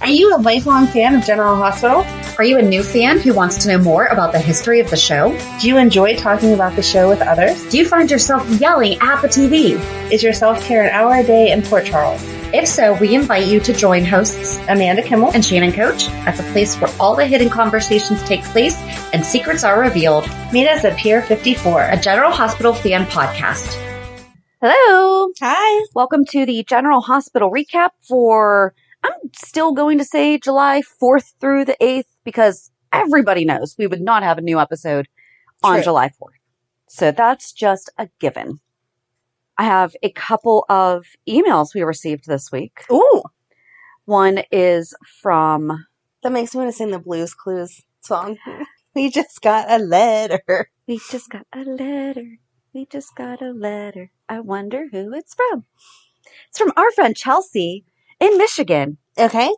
Are you a lifelong fan of General Hospital? Are you a new fan who wants to know more about the history of the show? Do you enjoy talking about the show with others? Do you find yourself yelling at the TV? Is your self-care an hour a day in Port Charles? If so, we invite you to join hosts Amanda Kimmel and Shannon Coach at the place where all the hidden conversations take place and secrets are revealed. Meet us at Pier 54, a General Hospital fan podcast. Hello. Hi. Welcome to the General Hospital recap for, I'm still going to say July 4th through the 8th because everybody knows we would not have a new episode on July 4th. So that's just a given. I have a couple of emails we received this week. Ooh. One is from... That makes me want to sing the Blues Clues song. We just got a letter. We just got a letter. We just got a letter. I wonder who it's from. It's from our friend Chelsea in Michigan. Okay.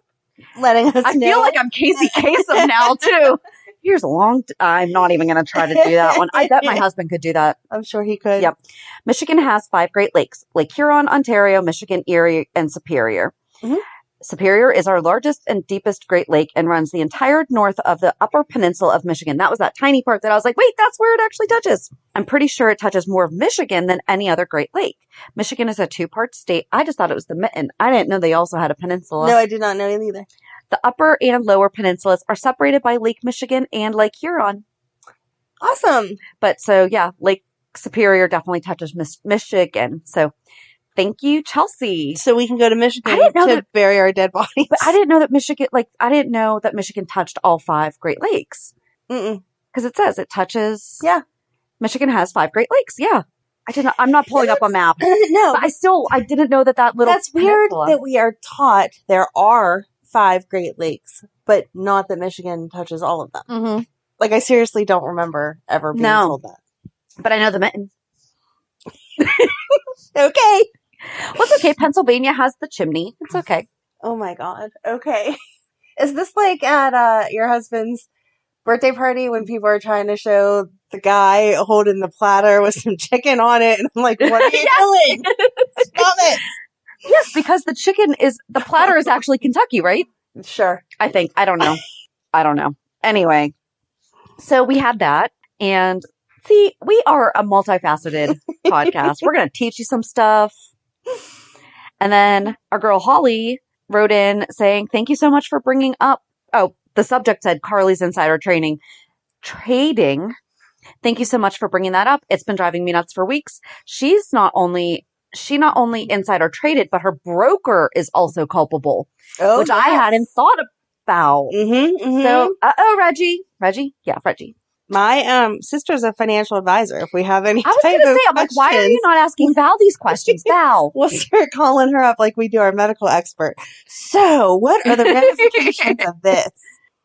Letting us know. I feel like I'm Casey Kasem now, too. Here's a long... I'm not even going to try to do that one. I bet my husband could do that. I'm sure he could. Yep. Michigan has 5 Great Lakes. Lake Huron, Ontario, Michigan, Erie, and Superior. Mm-hmm. Superior is our largest and deepest Great Lake and runs the entire north of the Upper Peninsula of Michigan. That was that tiny part that I was like, wait, that's where it actually touches. I'm pretty sure it touches more of Michigan than any other Great Lake. Michigan is a 2-part state. I just thought it was the mitten. I didn't know they also had a peninsula. No, I did not know either. The upper and lower peninsulas are separated by Lake Michigan and Lake Huron. Awesome. But so, yeah, Lake Superior definitely touches Michigan. So thank you, Chelsea. So we can go to Michigan to bury our dead bodies. But I didn't know that Michigan touched all 5 Great Lakes. Because it says it touches. Yeah. Michigan has 5 Great Lakes. Yeah. I'm not pulling up a map. No. But I didn't know that little. That's weird that we are taught there are 5 Great Lakes, but not that Michigan touches all of them. Mm-hmm. Like, I seriously don't remember ever being told that. But I know the mitten. Okay. Well, it's okay. Pennsylvania has the chimney. It's okay. Oh my God. Okay. Is this like at your husband's birthday party when people are trying to show the guy holding the platter with some chicken on it? And I'm like, what are you doing? Stop it. Yes, because the platter is actually Kentucky, right? Sure. I think. I don't know. Anyway, so we had that. And see, we are a multifaceted podcast. We're going to teach you some stuff. And then our girl Holly wrote in saying, thank you so much for bringing up, the subject said Carly's insider trading. Thank you so much for bringing that up. It's been driving me nuts for weeks. She not only insider traded, but her broker is also culpable, which I hadn't thought about. So, Reggie. Yeah, Reggie. My sister's a financial advisor. If we have any, I was going to say, I'm like, why are you not asking Val these questions, Val? We'll start calling her up like we do our medical expert. So, what are the ramifications of this?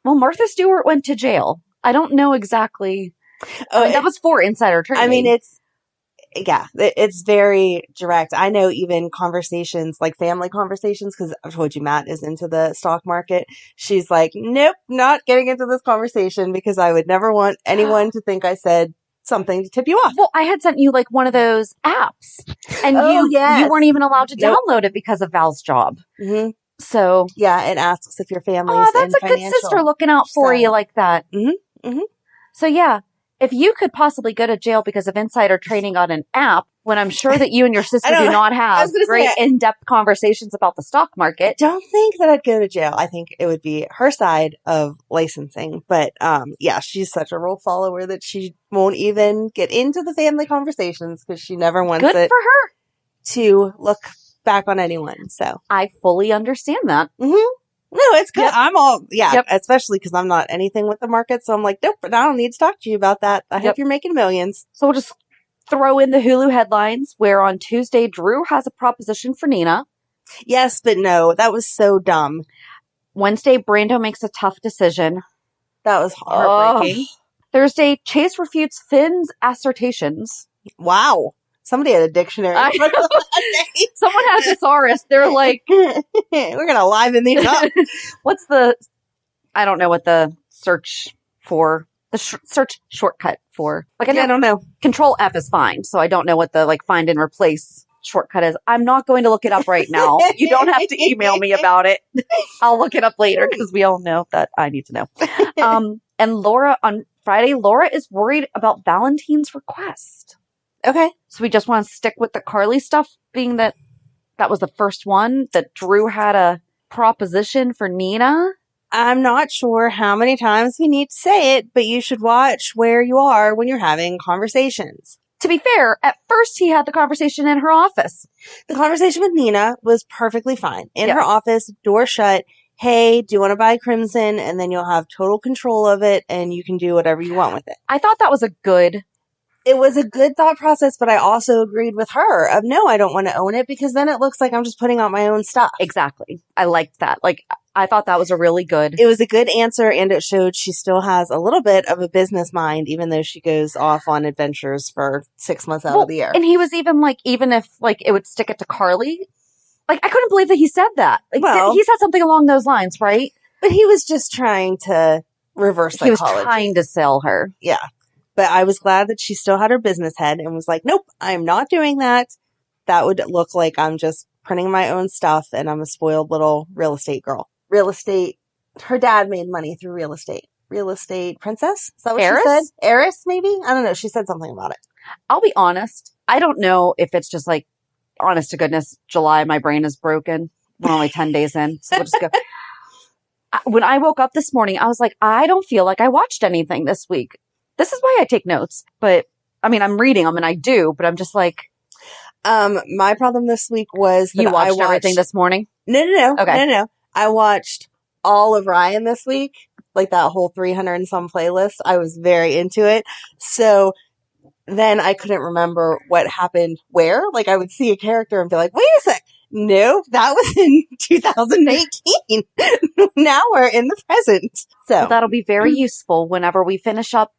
Well, Martha Stewart went to jail. I don't know exactly. That was for insider trading. I mean, it's very direct. I know even conversations, like family conversations, because I've told you Matt is into the stock market. She's like, nope, not getting into this conversation because I would never want anyone to think I said something to tip you off. Well, I had sent you like one of those apps and you weren't even allowed to download it because of Val's job. Mm-hmm. So yeah, it asks if your family's that's a good sister looking out for you like that. Mm-hmm. Mm-hmm. So yeah. If you could possibly go to jail because of insider trading on an app, when I'm sure that you and your sister do not have great in-depth conversations about the stock market. I don't think that I'd go to jail. I think it would be her side of licensing. But yeah, she's such a rule follower that she won't even get into the family conversations because she never wants Good for her. to look back on anyone. So I fully understand that. Mm-hmm. No, it's good. Yep. Especially because I'm not anything with the market. So I'm like, nope, I don't need to talk to you about that. I hope you're making millions. So we'll just throw in the Hulu headlines where on Tuesday, Drew has a proposition for Nina. Yes, but no, that was so dumb. Wednesday, Brando makes a tough decision. That was heartbreaking. Thursday, Chase refutes Finn's assertions. Wow. Somebody had a dictionary. Someone had a thesaurus. They're like, we're going to liven these up. I don't know what the search for, search shortcut for. Like, I don't know. Control F is fine. So I don't know what the find and replace shortcut is, I'm not going to look it up right now. You don't have to email me about it. I'll look it up later because we all know that I need to know. And Laura, on Friday, Laura is worried about Valentin's request. Okay. So we just want to stick with the Carly stuff, being that was the first one, that Drew had a proposition for Nina. I'm not sure how many times we need to say it, but you should watch where you are when you're having conversations. To be fair, at first he had the conversation in her office. The conversation with Nina was perfectly fine. In Yeah. her office, door shut. Hey, do you want to buy Crimson? And then you'll have total control of it and you can do whatever you want with it. I thought that was a good... It was a good thought process, but I also agreed with her of no, I don't want to own it because then it looks like I'm just putting out my own stuff. Exactly. I liked that. Like, I thought that was a really good... It was a good answer, and it showed she still has a little bit of a business mind, even though she goes off on adventures for 6 months out of the year. And he was even like, even if like it would stick it to Carly, like I couldn't believe that he said that. Like, Well, he said something along those lines, right? But he was just trying to reverse psychology. He was trying to sell her. Yeah. But I was glad that she still had her business head and was like, nope, I'm not doing that. That would look like I'm just printing my own stuff and I'm a spoiled little real estate girl. Real estate. Her dad made money through real estate. Real estate princess? Is that what Heiress? she said? Heiress, maybe? I don't know. She said something about it. I'll be honest. I don't know if it's just like, honest to goodness, July, my brain is broken. We're only 10 days in. So we'll just go. When I woke up this morning, I was like, I don't feel like I watched anything this week. This is why I take notes. But I mean, I'm reading them and I do, but I'm just like. My problem this week was that you watched everything this morning? No. Okay. No. I watched all of Ryan this week, like that whole 300 and some playlist. I was very into it. So then I couldn't remember what happened where. Like I would see a character and be like, wait a sec. No, that was in 2018. Now we're in the present. So Well, that'll be very useful whenever we finish up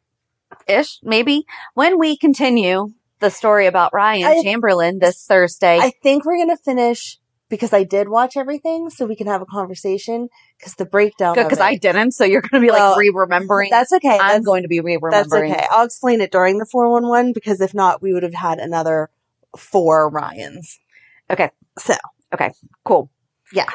ish, maybe when we continue the story about Ryan Chamberlain this Thursday. I think we're going to finish because I did watch everything so we can have a conversation because the breakdown Good, because I didn't. So you're going to be like re-remembering. That's okay. I'm going to be re-remembering. That's okay. I'll explain it during the 411 because if not, we would have had another 4 Ryans. Okay. So. Okay. Cool. Yeah.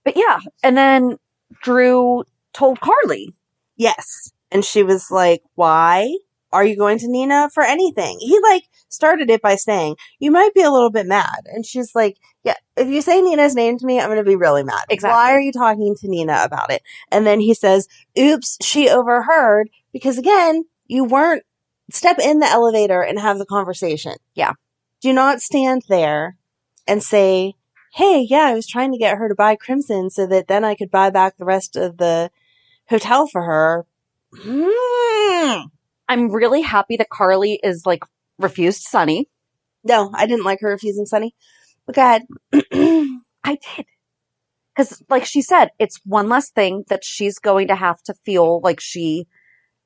But yeah. And then Drew told Carly. Yes. And she was like, why are you going to Nina for anything? He like started it by saying, you might be a little bit mad. And she's like, yeah, if you say Nina's name to me, I'm going to be really mad. Exactly. Why are you talking to Nina about it? And then he says, oops, she overheard because again, you weren't step in the elevator and have the conversation. Yeah. Do not stand there and say, hey, yeah, I was trying to get her to buy Crimson so that then I could buy back the rest of the hotel for her. I'm really happy that Carly is like refused Sonny. No, I didn't like her refusing Sonny. But go ahead. I did. Because like she said, it's one less thing that she's going to have to feel like she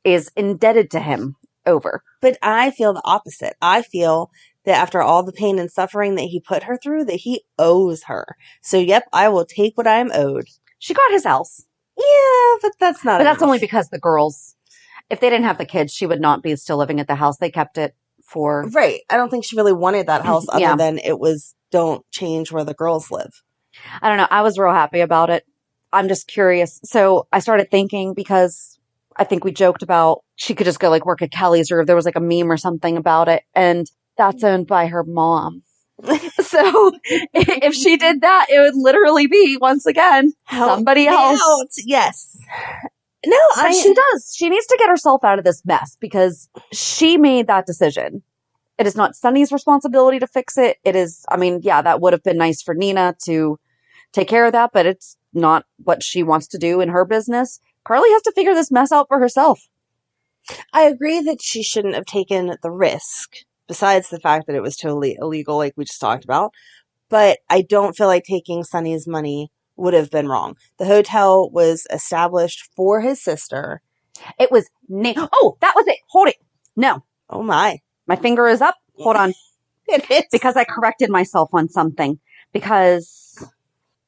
is indebted to him over. But I feel the opposite. I feel that after all the pain and suffering that he put her through, that he owes her. So, yep, I will take what I am owed. She got his house. Yeah, but that's not But enough. that's only because the girls, if they didn't have the kids, she would not be still living at the house. They kept it for... Right. I don't think she really wanted that house other Yeah. than it was don't change where the girls live. I don't know. I was real happy about it. I'm just curious. So I started thinking because I think we joked about she could just go like work at Kelly's or if there was like a meme or something about it. And that's owned by her mom. So if she did that, it would literally be, once again, somebody else. Yes. No, But she does. She needs to get herself out of this mess because she made that decision. It is not Sonny's responsibility to fix it. It is, I mean, yeah, that would have been nice for Nina to take care of that, but it's not what she wants to do in her business. Carly has to figure this mess out for herself. I agree that she shouldn't have taken the risk, besides the fact that it was totally illegal, like we just talked about. But I don't feel like taking Sonny's money would have been wrong. The hotel was established for his sister. It was oh, that was it. Hold it. No. Oh my. My finger is up. Hold on. It is. Because I corrected myself on something. Because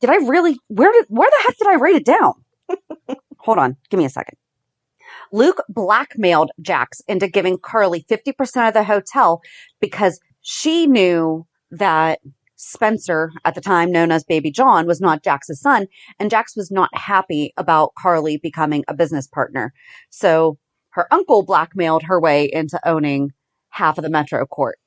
did I really where the heck did I write it down? Hold on. Give me a second. Luke blackmailed Jax into giving Carly 50% of the hotel because she knew that Spencer, at the time known as Baby John, was not Jax's son, and Jax was not happy about Carly becoming a business partner. So her uncle blackmailed her way into owning half of the Metro Court.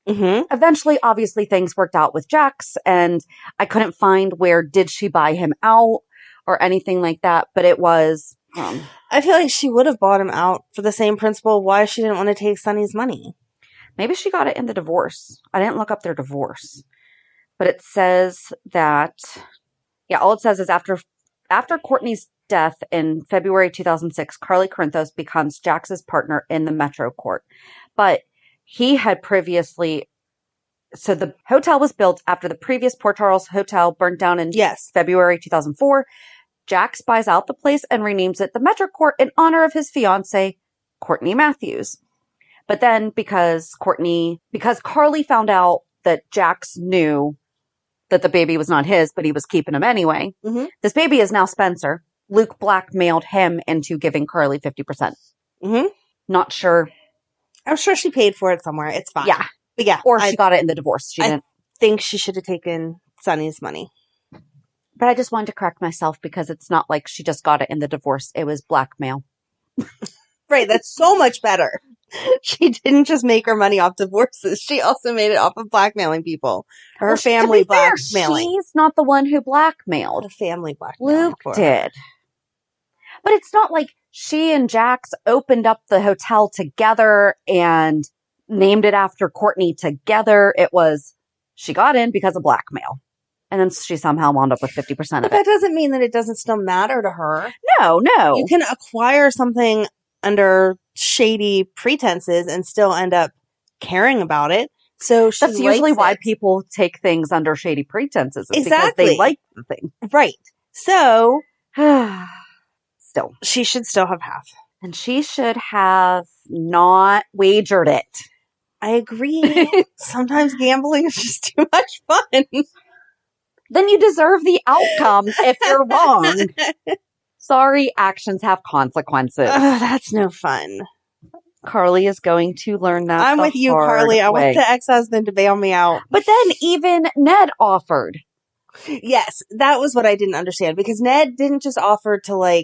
Mm-hmm. Eventually, obviously, things worked out with Jax, and I couldn't find where did she buy him out or anything like that, but it was... I feel like she would have bought him out for the same principle why she didn't want to take Sonny's money. Maybe she got it in the divorce. I didn't look up their divorce. But it says that, all it says is after Courtney's death in February 2006, Carly Corinthos becomes Jax's partner in the Metro Court. But he had previously, so the hotel was built after the previous Port Charles hotel burned down in February 2004. Jax buys out the place and renames it the Metro Court in honor of his fiancée, Courtney Matthews. But then because Carly found out that Jax knew that the baby was not his, but he was keeping him anyway, this baby is now Spencer. Luke blackmailed him into giving Carly 50%. Mm-hmm. Not sure. I'm sure she paid for it somewhere. It's fine. Yeah. But yeah. Or she got it in the divorce. I think she should have taken Sonny's money. But I just wanted to correct myself because it's not like she just got it in the divorce. It was blackmail. Right. That's so much better. She didn't just make her money off divorces. She also made it off of blackmailing people. Her family blackmailing. She's not the one who blackmailed. Her family blackmailing. Luke did. But it's not like she and Jax opened up the hotel together and named it after Courtney together. It was, she got in because of blackmail. And then she somehow wound up with 50% of it. But that doesn't mean that it doesn't still matter to her. No. You can acquire something under shady pretenses and still end up caring about it. So that's usually why people take things under shady pretenses. It's because they like the thing. Right. So still, she should still have half. And she should have not wagered it. I agree. Sometimes gambling is just too much fun. Then you deserve the outcome if you're wrong. Sorry, actions have consequences. That's no fun. Carly is going to learn that. I'm with you, Carly. I want the ex-husband to bail me out. But then even Ned offered. Yes, that was what I didn't understand. Because Ned didn't just offer to,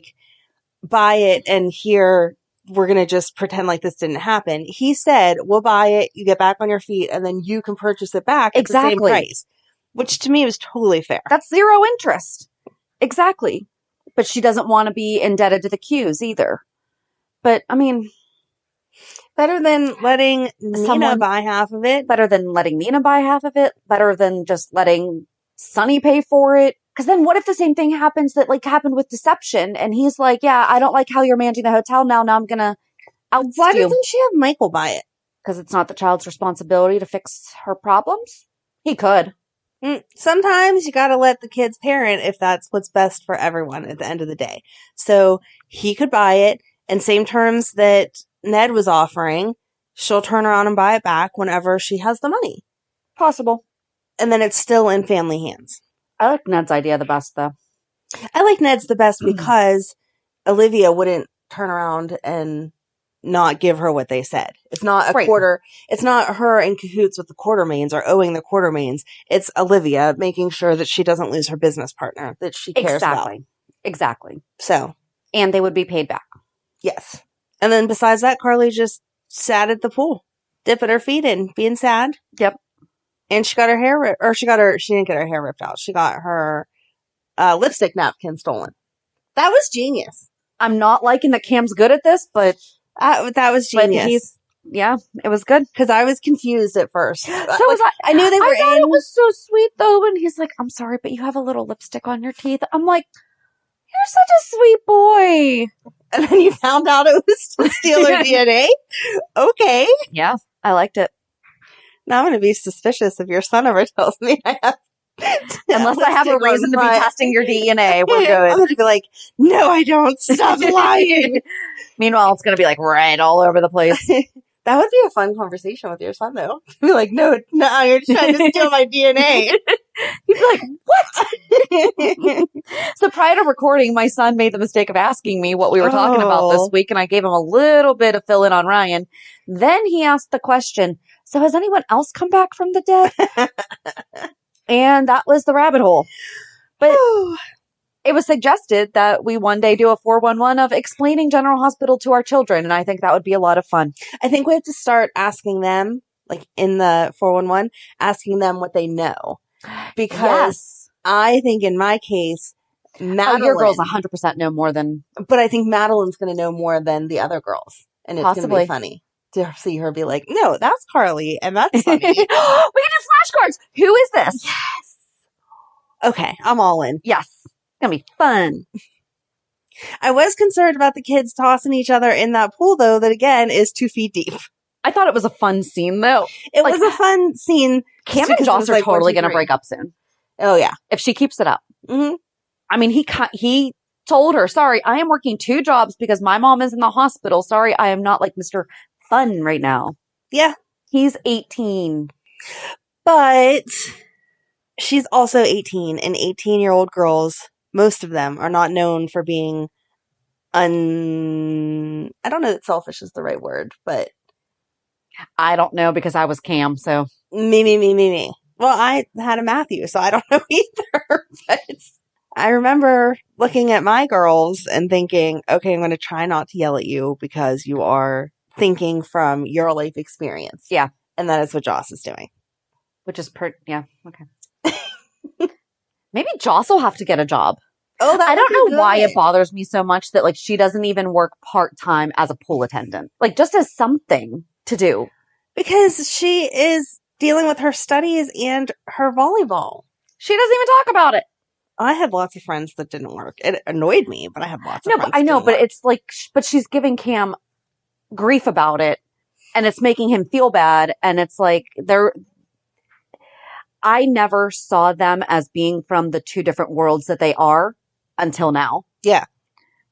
buy it and here we're going to just pretend like this didn't happen. He said, we'll buy it, you get back on your feet, and then you can purchase it back at the same price. Which to me was totally fair. That's zero interest. Exactly. But she doesn't want to be indebted to the Qs either. But, I mean... better than letting Nina buy half of it. Better than letting Nina buy half of it. Better than just letting Sonny pay for it. Because then what if the same thing happens that happened with Deception? And he's like, yeah, I don't like how you're managing the hotel now. Now I'm going to oust you. Why doesn't she have Michael buy it? Because it's not the child's responsibility to fix her problems. He could. Sometimes you gotta let the kids parent if that's what's best for everyone at the end of the day. So he could buy it, and same terms that Ned was offering, she'll turn around and buy it back whenever she has the money. Possible. And then it's still in family hands. I like Ned's idea the best, though. I like Ned's the best because Olivia wouldn't turn around and not give her what they said. It's not a quarter. It's not her in cahoots with the Quartermaines or owing the Quartermaines. It's Olivia making sure that she doesn't lose her business partner that she cares about. Exactly. So. And they would be paid back. Yes. And then besides that, Carly just sat at the pool, dipping her feet in, being sad. Yep. And she got her hair she didn't get her hair ripped out. She got her lipstick napkin stolen. That was genius. I'm not liking that Cam's good at this, but that was genius. It was good. Because I was confused at first. So was I. I knew they were I thought it was so sweet, though, when he's like, I'm sorry, but you have a little lipstick on your teeth. I'm like, you're such a sweet boy. And then you found out it was to steal her DNA? Okay. Yeah, I liked it. Now I'm going to be suspicious if your son ever tells me I have... Unless I have a reason to be testing your DNA, we're good. I'm going to be like, no, I don't. Stop lying. Meanwhile, it's going to be red all over the place. That would be a fun conversation with your son, though. Be like, no, you're trying to steal my DNA. He'd be like, what? So prior to recording, my son made the mistake of asking me what we were talking about this week, and I gave him a little bit of fill in on Ryan. Then he asked the question, So has anyone else come back from the dead? And that was the rabbit hole. But it was suggested that we one day do a 411 of explaining General Hospital to our children. And I think that would be a lot of fun. I think we have to start asking them, like in the 411, asking them what they know. Because I think in my case, Madeline... Oh, your girls 100% know more than... But I think Madeline's going to know more than the other girls. And it's going to be funny to see her be like, no, that's Carly, and that's Sonny. We can do flashcards. Who is this? Yes. Okay, I'm all in. Yes. It's going to be fun. I was concerned about the kids tossing each other in that pool, though, that again is 2 feet deep. I thought it was a fun scene, though. It was a fun scene. Cam and Joss are totally going to break up soon. Oh, yeah. If she keeps it up. Mm-hmm. I mean, he told her, sorry, I am working 2 jobs because my mom is in the hospital. Sorry, I am not like Mr. Fun right now. Yeah. He's 18. But she's also 18, and 18-year-old girls, most of them, are not known for being I don't know that selfish is the right word, but... I don't know because I was Cam, so... Me. Well, I had a Matthew, so I don't know either, but... I remember looking at my girls and thinking, okay, I'm going to try not to yell at you because you are thinking from your life experience. Yeah. And that is what Joss is doing. Which is yeah, okay. Maybe Joss will have to get a job. Oh, I don't know why it bothers me so much that like she doesn't even work part-time as a pool attendant. Like just as something to do. Because she is dealing with her studies and her volleyball. She doesn't even talk about it. I had lots of friends that didn't work. It annoyed me, but I had lots of friends. No, I know, but it's like, but she's giving Cam grief about it, and it's making him feel bad, and it's like, I never saw them as being from the 2 different worlds that they are until now. Yeah.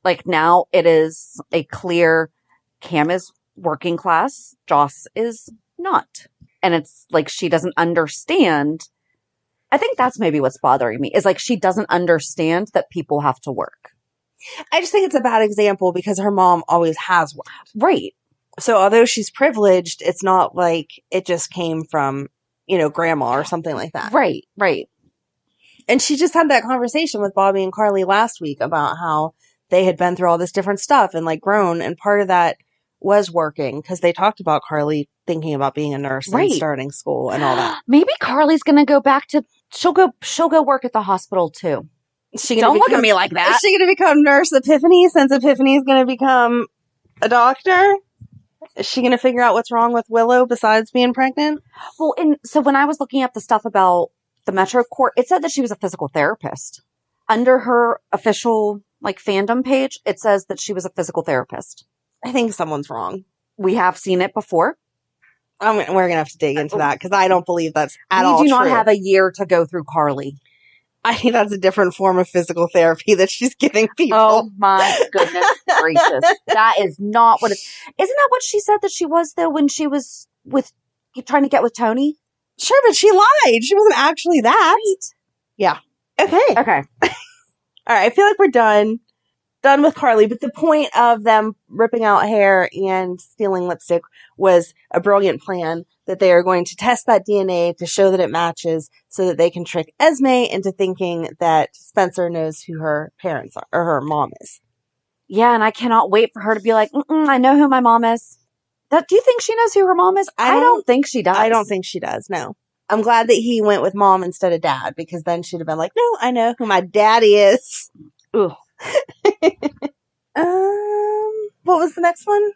Like now it is a clear, Cam is working class, Joss is not. And it's like, she doesn't understand. I think that's maybe what's bothering me is like she doesn't understand that people have to work. I just think it's a bad example because her mom always has worked. Right. So although she's privileged, it's not like it just came from, grandma or something like that. Right. And she just had that conversation with Bobby and Carly last week about how they had been through all this different stuff and like grown. And part of that was working because they talked about Carly thinking about being a nurse and starting school and all that. Maybe Carly's going to go back to... She'll go work at the hospital too. Don't look at me like that. Is she going to become Nurse Epiphany since Epiphany is going to become a doctor? Is she going to figure out what's wrong with Willow besides being pregnant? Well, so when I was looking up the stuff about the Metro Court, it said that she was a physical therapist. Under her official fandom page, it says that she was a physical therapist. I think someone's wrong. We have seen it before. We're going to have to dig into that because I don't believe that's at all true. We do not have a year to go through Carly. I think that's a different form of physical therapy that she's giving people. Oh my goodness gracious. That is not what isn't that what she said that she was though when she was trying to get with Tony? Sure, but she lied. She wasn't actually that. Right. Yeah. Okay. All right. I feel like we're done with Carly, but the point of them ripping out hair and stealing lipstick was a brilliant plan that they are going to test that DNA to show that it matches so that they can trick Esme into thinking that Spencer knows who her parents are or her mom is. Yeah, and I cannot wait for her to be like, I know who my mom is. Do you think she knows who her mom is? I don't think she does. I don't think she does, no. I'm glad that he went with mom instead of dad because then she'd have been like, no, I know who my daddy is. Ooh. What was the next one?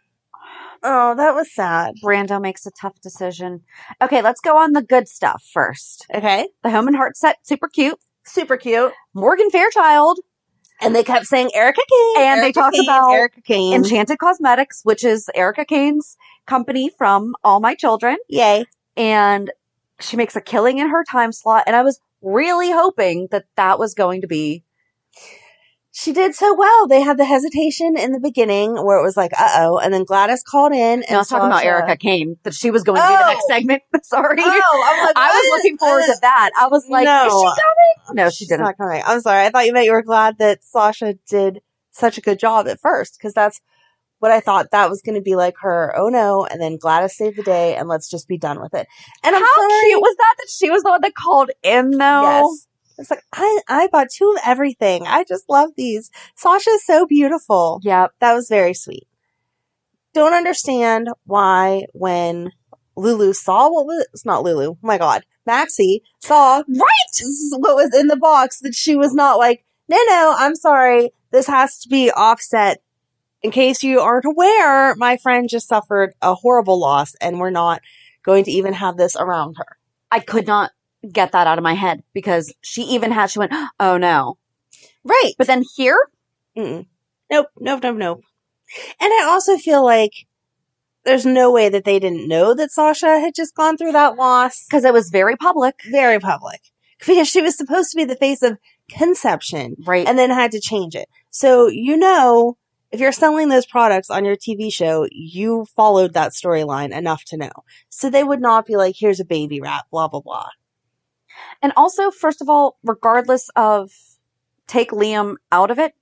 Oh, that was sad. Brando makes a tough decision. Okay, let's go on the good stuff first. Okay. The home and heart set, super cute. Super cute. Morgan Fairchild. And they kept saying Erica Kane. And Erica they talked Kane, about Erica Kane. Enchanted Cosmetics, which is Erica Kane's company from All My Children. Yay. And she makes a killing in her time slot. And I was really hoping that was going to be... She did so well. They had the hesitation in the beginning where it was like, uh-oh. And then Gladys called in. And I was talking about Erica Kane, that she was going to be the next segment. Sorry. Oh, I'm like, I was looking forward to that. I was like, no. Is she coming? No, she didn't. She's not coming. I'm sorry. I thought you meant you were glad that Sasha did such a good job at first because that's what I thought that was going to be like her, oh no, and then Gladys saved the day and let's just be done with it. And I'm How sorry. cute was that she was the one that called in, though? Yes. It's like, I bought 2 of everything. I just love these. Sasha's so beautiful. Yep. That was very sweet. Don't understand why when Lulu saw it's not Lulu. Oh my God. Maxie saw what was in the box that she was not like, no, I'm sorry. This has to be offset. In case you aren't aware, my friend just suffered a horrible loss and we're not going to even have this around her. I could not get that out of my head because she went, oh no. Right. But then here? Nope. And I also feel like there's no way that they didn't know that Sasha had just gone through that loss. Because it was very public. Very public. Because she was supposed to be the face of conception. Right. And then had to change it. So, if you're selling those products on your TV show, you followed that storyline enough to know. So they would not be like, here's a baby wrap, blah, blah, blah. And also, first of all, regardless of take Liam out of it,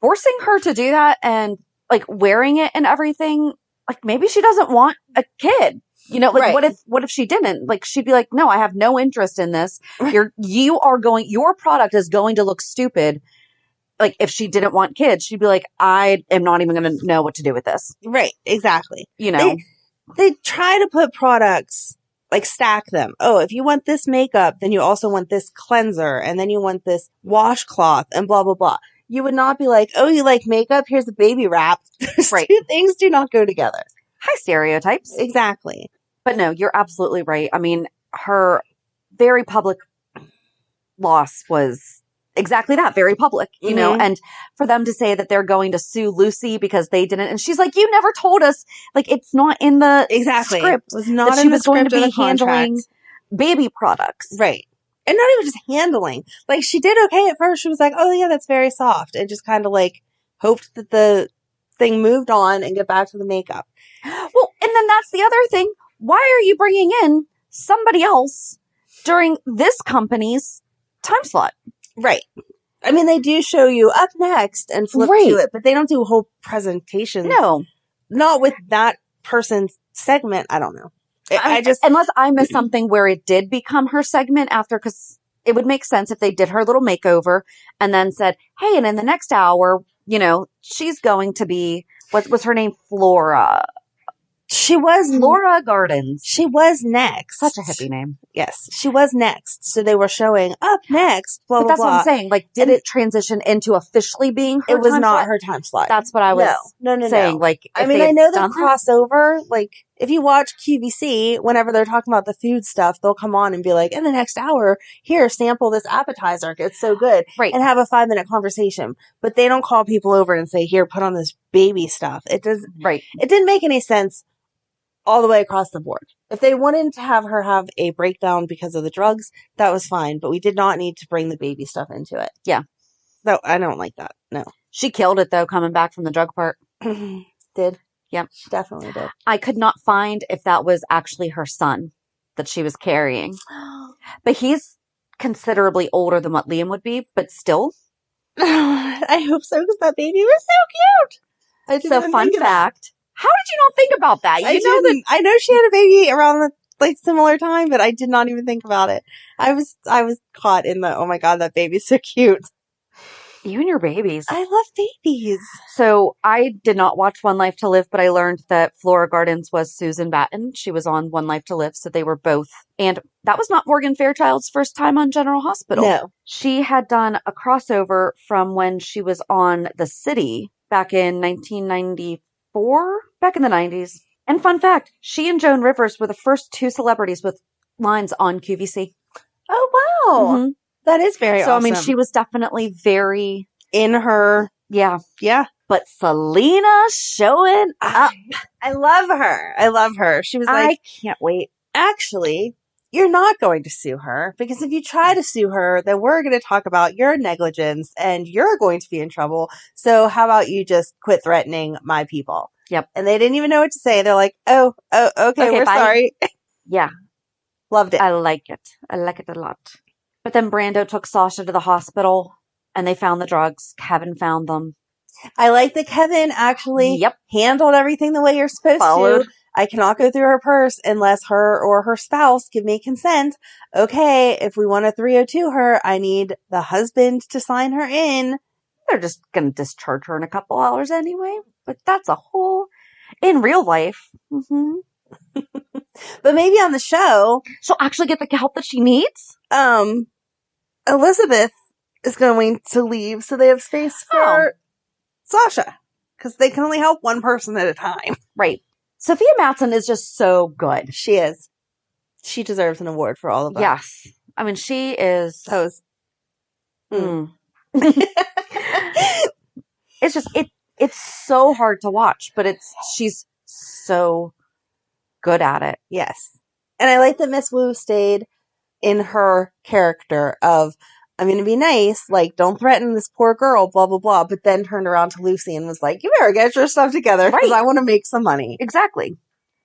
forcing her to do that and like wearing it and everything, like maybe she doesn't want a kid. Right. What if she didn't? Like she'd be like, no, I have no interest in this. Your product is going to look stupid. Like if she didn't want kids, she'd be like, I am not even going to know what to do with this. Right. Exactly. They try to put products, like stack them. Oh, if you want this makeup, then you also want this cleanser, and then you want this washcloth, and blah, blah, blah. You would not be like, oh, you like makeup? Here's a baby wrap. Right. 2 things do not go together. High stereotypes. Exactly. But no, you're absolutely right. I mean, her very public loss was exactly that, very public, and for them to say that they're going to sue Lucy because they didn't, and she's like, you never told us, like it's not in the script. It was not that she was going to be handling baby products. Right. And not even just handling. Like she did okay at first. She was like, oh yeah, that's very soft. And just kind of like hoped that the thing moved on and get back to the makeup. Well, and then that's the other thing. Why are you bringing in somebody else during this company's time slot? Right. I mean, they do show you up next and flip to it, but they don't do a whole presentation. No. Not with that person's segment. I don't know. Unless I missed something where it did become her segment after, because it would make sense if they did her little makeover and then said, hey, and in the next hour, she's going to be, what was her name? Flora. She was Flora Gardens. She was next. Such a hippie name. Yes, she was next. So they were showing up next. Blah, but blah, that's blah. what I'm saying. Like, did it transition into officially being her? It was time not slot? her time slot. That's what I was saying. No. Like, I mean, I know the crossover. Like, if you watch QVC, whenever they're talking about the food stuff, they'll come on and be like, in the next hour, here, sample this appetizer. It's so good. Right. And have a 5-minute conversation. But they don't call people over and say, here, put on this baby stuff. It does. Right. It didn't make any sense all the way across the board. If they wanted to have her have a breakdown because of the drugs, that was fine. But we did not need to bring the baby stuff into it. Yeah. No, I don't like that. No. She killed it, though, coming back from the drug part. Did. Yep. She definitely did. I could not find if that was actually her son that she was carrying. But he's considerably older than what Liam would be, but still. I hope so, because that baby was so cute. So, fun fact. How did you not think about that? I know she had a baby around the similar time, but I did not even think about it. I was caught in the, oh my God, that baby's so cute. You and your babies. I love babies. So I did not watch One Life to Live, but I learned that Flora Gardens was Susan Batten. She was on One Life to Live, so they were both. And that was not Morgan Fairchild's first time on General Hospital. No. She had done a crossover from when she was on The City back in 1994, back in the 90s. And fun fact, she and Joan Rivers were the first 2 celebrities with lines on QVC. Oh, wow. Mm-hmm. That is very awesome. So, I mean, she was definitely very... in her... Yeah. Yeah. But Selena showing up. I love her. She was like... I can't wait. Actually, you're not going to sue her, because if you try to sue her, then we're going to talk about your negligence, and you're going to be in trouble. So how about you just quit threatening my people? Yep. And they didn't even know what to say. They're like, okay, we're bye. sorry. Yeah. Loved it. I like it. I like it a lot. But then Brando took Sasha to the hospital and they found the drugs. Kevin found them. I like that Kevin actually handled everything the way you're supposed to. I cannot go through her purse unless her or her spouse give me consent. Okay, if we want to 302 her, I need the husband to sign her in. They're just going to discharge her in a couple hours anyway. But that's a whole... In real life. Mm-hmm. But maybe on the show... she'll actually get the help that she needs? Elizabeth is going to leave, so they have space for Sasha. Because they can only help one person at a time. Right. Sophia Matson is just so good. She is. She deserves an award for all of that. Yes. I mean, she is... It's just... It's so hard to watch, but she's so good at it. Yes. And I like that Miss Wu stayed in her character of, I'm going to be nice, like, don't threaten this poor girl, blah, blah, blah, but then turned around to Lucy and was like, you better get your stuff together because I want to make some money. Exactly.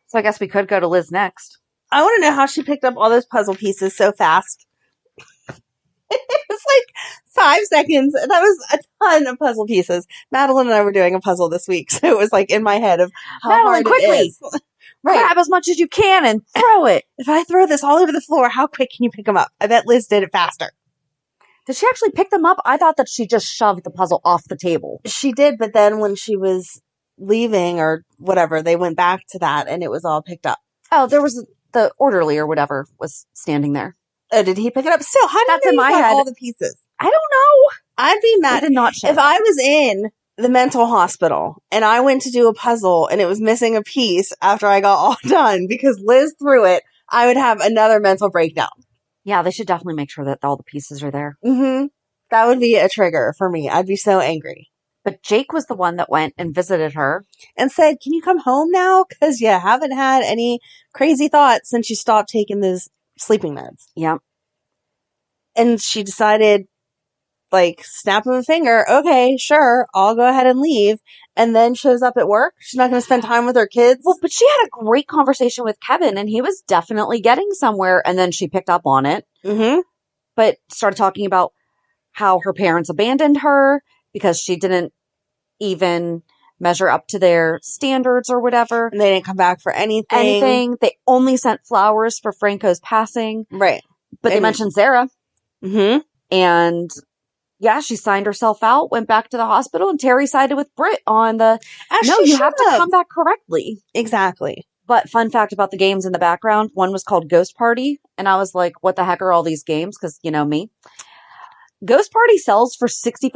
So I guess we could go to Liz next. I want to know how she picked up all those puzzle pieces so fast. It was like 5 seconds. That was a ton of puzzle pieces. Madeline and I were doing a puzzle this week, so it was like in my head of how Madeline, hard quickly. it is. Right. Grab as much as you can and throw it. If I throw this all over the floor, how quick can you pick them up? I bet Liz did it faster. Did she actually pick them up? I thought that she just shoved the puzzle off the table. She did, but then when she was leaving or whatever, they went back to that and it was all picked up. Oh, there was the orderly or whatever was standing there. Oh, did he pick it up? Still, how did he got all the pieces? I don't know. I'd be mad. I did not check. If I was in the mental hospital and I went to do a puzzle and it was missing a piece after I got all done because Liz threw it, I would have another mental breakdown. Yeah, they should definitely make sure that all the pieces are there. Mm-hmm. That would be a trigger for me. I'd be so angry. But Jake was the one that went and visited her. And said, can you come home now? Because you haven't had any crazy thoughts since you stopped taking those sleeping meds. Yep. And she decided, like, snap of a finger, okay, sure, I'll go ahead and leave. And then shows up at work. She's not going to spend time with her kids. Well, but she had a great conversation with Kevin, and he was definitely getting somewhere. And then she picked up on it. Mm-hmm. But started talking about how her parents abandoned her because she didn't even measure up to their standards or whatever. And they didn't come back for anything. They only sent flowers for Franco's passing. Right. But they mentioned Sarah. Mm-hmm. And yeah, she signed herself out, went back to the hospital, and Terry sided with Britt on the, no, you have to come back correctly. Exactly. But fun fact about the games in the background, one was called Ghost Party. And I was like, what the heck are all these games? Because, you know me. Ghost Party sells for $65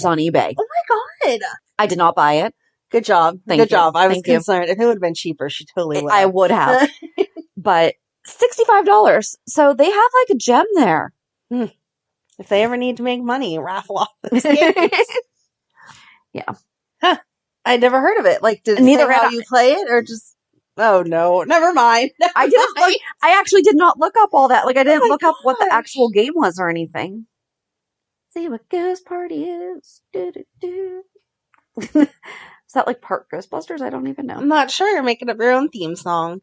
on eBay. Oh my God. I did not buy it. Good job. Good job. I was concerned. If it would have been cheaper, she totally would have. I would have. But $65. So they have like a gem there. If they ever need to make money, raffle off those games. Yeah. Huh. I'd never heard of it. Like, did it say how you play it or just... Oh, no. Never mind. I didn't look. I actually did not look up all that. Like, I didn't look up what the actual game was or anything. See what Ghost Party is. Is that like part Ghostbusters? I don't even know. I'm not sure. You're making up your own theme song.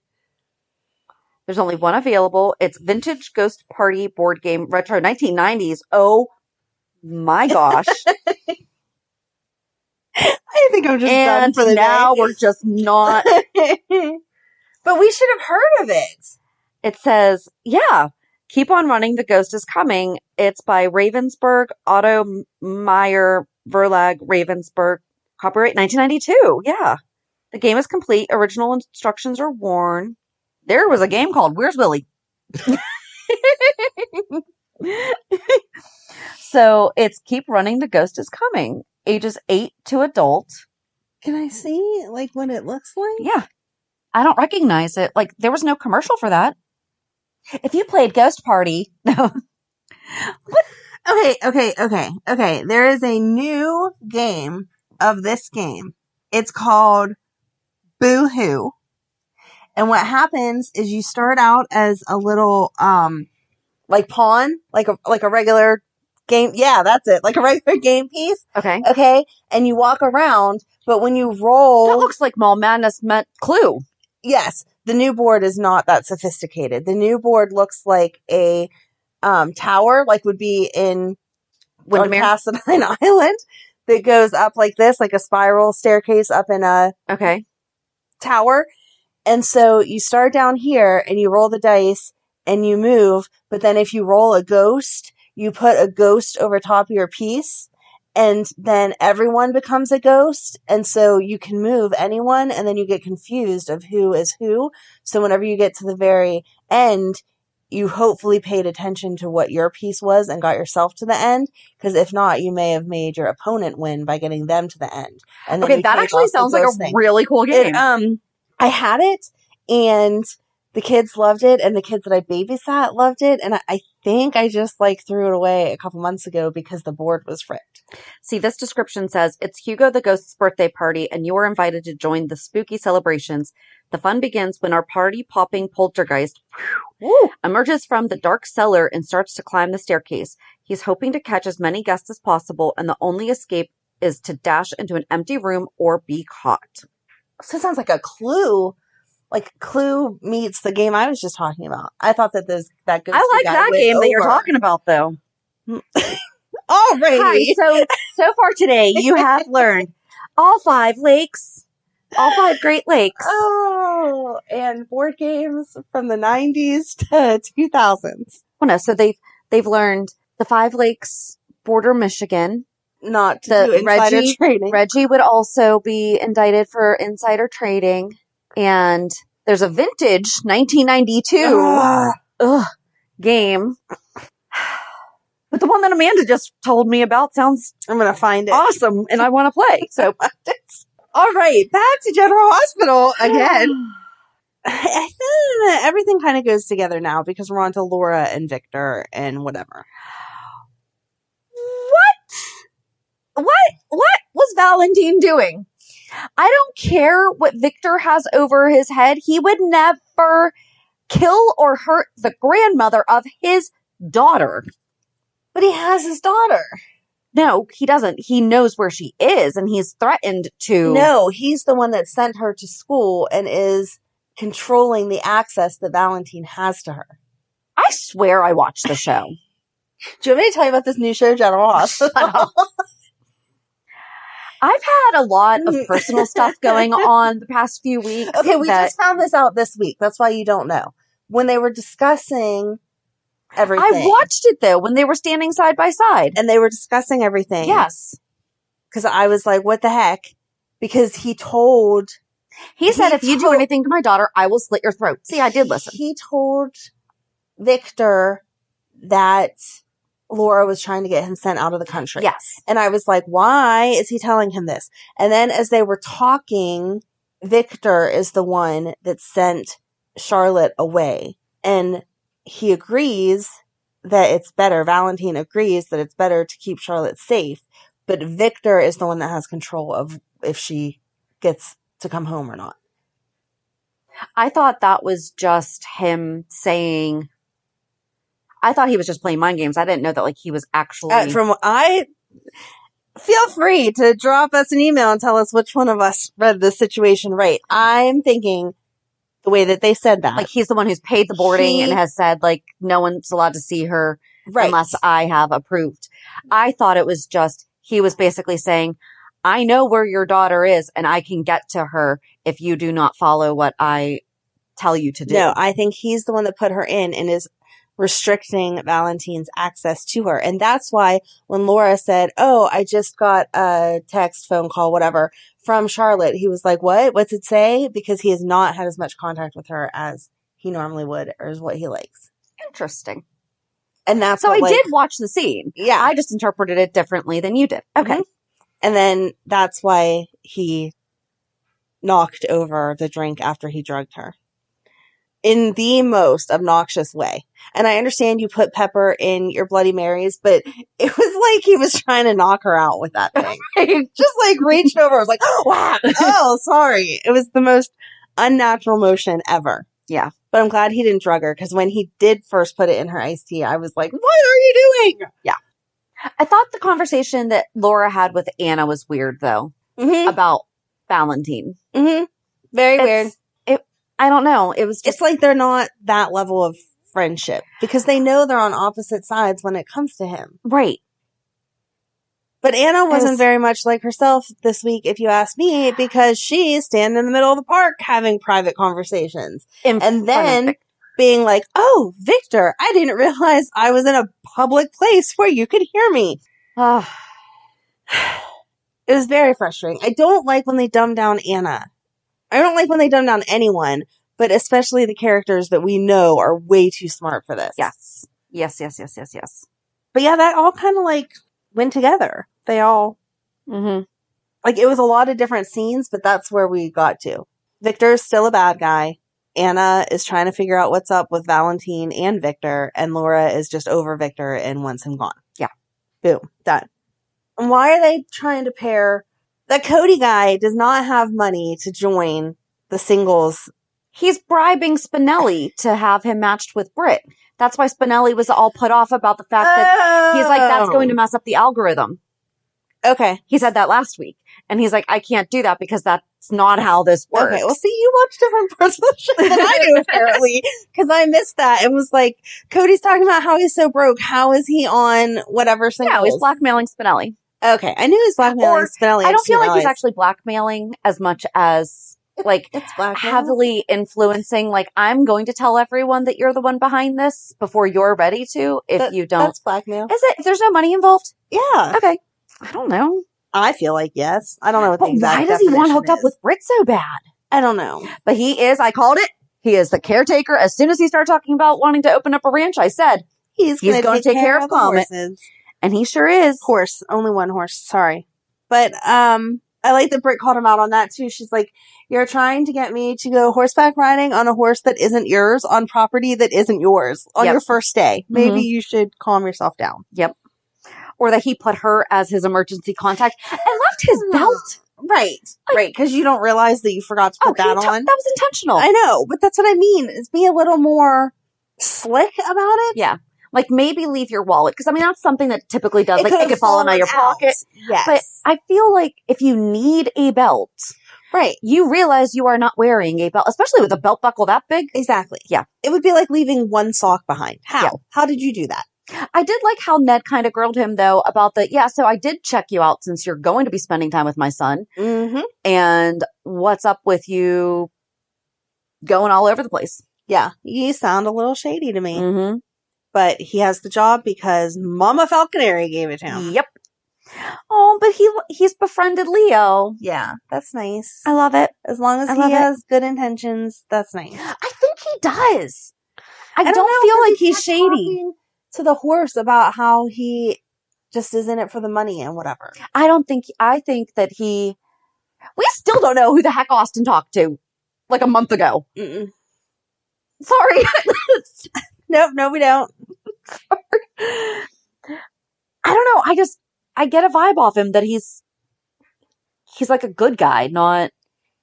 There's only one available. It's Vintage Ghost Party board game retro 1990s. Oh my gosh. I think I'm just done for the day. Now we're just not. But we should have heard of it. It says, yeah, keep on running. The Ghost is Coming. It's by Ravensburg, Otto Meyer Verlag, Ravensburg. Copyright 1992. Yeah. The game is complete. Original instructions are worn. There was a game called Where's Willie? So it's Keep Running, The Ghost is Coming. Ages 8 to adult. Can I see like what it looks like? Yeah. I don't recognize it. Like there was no commercial for that. If you played Ghost Party. What? Okay. There is a new game of this game. It's called Boo Hoo. And what happens is you start out as a little, like pawn, like a regular game. Yeah, that's it. Like a regular game piece. Okay. Okay. And you walk around, but when you roll. That looks like Mall Madness met Clue. Yes. The new board is not that sophisticated. The new board looks like a, tower, like would be in Cassadine Island. that goes up like this, like a spiral staircase up in a tower. And so you start down here and you roll the dice and you move. But then if you roll a ghost, you put a ghost over top of your piece. And then everyone becomes a ghost. And so you can move anyone, and then you get confused of who is who. So whenever you get to the very end, you hopefully paid attention to what your piece was and got yourself to the end. Because if not, you may have made your opponent win by getting them to the end. And then that actually sounds like a really cool game. I had it, and the kids loved it, and the kids that I babysat loved it. And I think I just threw it away a couple months ago because the board was fricked. See, this description says, it's Hugo the Ghost's birthday party, and you are invited to join the spooky celebrations. The fun begins when our party-popping poltergeist emerges from the dark cellar and starts to climb the staircase. He's hoping to catch as many guests as possible, and the only escape is to dash into an empty room or be caught. So it sounds like a Clue. Like Clue meets the game I was just talking about. I thought that ghost I like that game that you're talking about, though. Alrighty. Hi, so far today, you have learned all 5 lakes, all 5 Great Lakes. Oh, and board games from the 90s to 2000s. Well, no, so they've learned the 5 lakes border Michigan. Not to do insider trading. Reggie would also be indicted for insider trading. And there's a vintage 1992 game. But the one that Amanda just told me about sounds I'm going to find it awesome, and I want to play. So, all right, back to General Hospital again. I feel that everything kind of goes together now because we're on to Laura and Victor and whatever. What was Valentin doing? I don't care what Victor has over his head. He would never kill or hurt the grandmother of his daughter. But he has his daughter. No, he doesn't. He knows where she is, and he's threatened to... No, he's the one that sent her to school and is controlling the access that Valentin has to her. I swear I watched the show. Do you want me to tell you about this new show, General Hospital? I've had a lot of personal stuff going on the past few weeks. Okay, we just found this out this week. That's why you don't know. When they were discussing everything. I watched it, though, when they were standing side by side. And they were discussing everything. Yes. Because I was like, what the heck? Because he said, if you do anything to my daughter, I will slit your throat. See, I did listen. He told Victor that Laura was trying to get him sent out of the country. Yes. And I was like, why is he telling him this? And then as they were talking, Victor is the one that sent Charlotte away. And he agrees that it's better. Valentin agrees that it's better to keep Charlotte safe. But Victor is the one that has control of if she gets to come home or not. I thought that was just him saying... I thought he was just playing mind games. I didn't know that he was actually... Feel free to drop us an email and tell us which one of us read this situation right. I'm thinking the way that they said that. He's the one who's paid the boarding and has said, no one's allowed to see her unless I have approved. I thought it was just, he was basically saying, I know where your daughter is and I can get to her if you do not follow what I tell you to do. No, I think he's the one that put her in and is restricting Valentin's access to her. And that's why when Laura said, oh, I just got a text, phone call, whatever, from Charlotte, he was like, what? What's it say? Because he has not had as much contact with her as he normally would or is what he likes. Interesting. And that's so I did watch the scene. Yeah. I just interpreted it differently than you did. Okay. Mm-hmm. And then that's why he knocked over the drink after he drugged her. In the most obnoxious way. And I understand you put pepper in your Bloody Marys, but it was like he was trying to knock her out with that thing. Just reached over. I was like, oh, wow. Oh, sorry. It was the most unnatural motion ever. Yeah. But I'm glad he didn't drug her because when he did first put it in her iced tea, I was like, what are you doing? Yeah. I thought the conversation that Laura had with Anna was weird, though, about Valentin. Mm-hmm. Very weird. I don't know. It was just... It's they're not that level of friendship because they know they're on opposite sides when it comes to him. Right. But Anna wasn't was- very much like herself this week, if you ask me, because she's standing in the middle of the park having private conversations. In And front of then Vic. being like, oh, Victor, I didn't realize I was in a public place where you could hear me. Ah, It was very frustrating. I don't like when they dumb down Anna. I don't like when they dumb down anyone, but especially the characters that we know are way too smart for this. yes. Yes. But yeah, that all kind of like went together. They all, Mm-hmm. like, it was a lot of different scenes, but that's where we got to. Victor's still a bad guy. Anna is trying to figure out what's up with Valentin and Victor, and Laura is just over Victor and wants him gone. Yeah. Boom. Done. And why are they trying to pair? That Cody guy does not have money to join the singles. He's bribing Spinelli to have him matched with Britt. That's why Spinelli was all put off about the fact that he's like, that's going to mess up the algorithm. Okay. He said that last week. And he's like, I can't do that because that's not how this works. Okay, well, see, you watch different parts of the show than I do, apparently, because I missed that. It was like, Cody's talking about how he's so broke. How is he on whatever singles? Yeah, he's blackmailing Spinelli. Okay, I knew he was blackmailing Or, Spinelli. I don't feel like he's realize. actually blackmailing as much as, like, It's blackmail. heavily influencing, like, I'm going to tell everyone that you're the one behind this before you're ready to, if you don't. That's blackmail. Is it? If there's no money involved? Yeah. Okay. I don't know. I feel like yes. I don't know what the But exact why does he want definition hooked up is. with Britt so bad? I don't know. But he is, I called it, he is the caretaker. As soon as he started talking about wanting to open up a ranch, I said, He's gonna going to take care of the Comet. horses. and he sure is. Horse. Only one horse. Sorry. But I like that Britt called him out on that too. She's like, you're trying to get me to go horseback riding on a horse that isn't yours, on property that isn't yours, on Yep. your first day. Maybe you should calm yourself down. Yep. Or that he put her as his emergency contact and left his belt. Right. Right. Because you don't realize that you forgot to put that on. That was intentional. I know, but that's what I mean, is be a little more slick about it. Yeah. Like maybe leave your wallet. Because I mean, that's something that typically does. Like it could fall out of your pocket. Yes. But I feel like if you need a belt, right. you realize you are not wearing a belt, especially with a belt buckle that big. Exactly. Yeah. It would be like leaving one sock behind. How? Yeah. How did you do that? I did like how Ned kind of grilled him though about so I did check you out since you're going to be spending time with my son. Mm-hmm. And what's up with you going all over the place? Yeah. You sound a little shady to me. Mm-hmm. But he has the job because Mama Falconeri gave it to him. Yep. Oh, but he's befriended Leo. Yeah. That's nice. I love it. As long as I he love it. has good intentions, that's nice. I think he does. I don't don't know, feel 'cause like he he's kept shady. talking to the horse about how he just is in it for the money and whatever. I think that we still don't know who the heck Austin talked to like a month ago. Mm-mm. Sorry. Nope, no, we don't. I don't know. I get a vibe off him that he's like a good guy,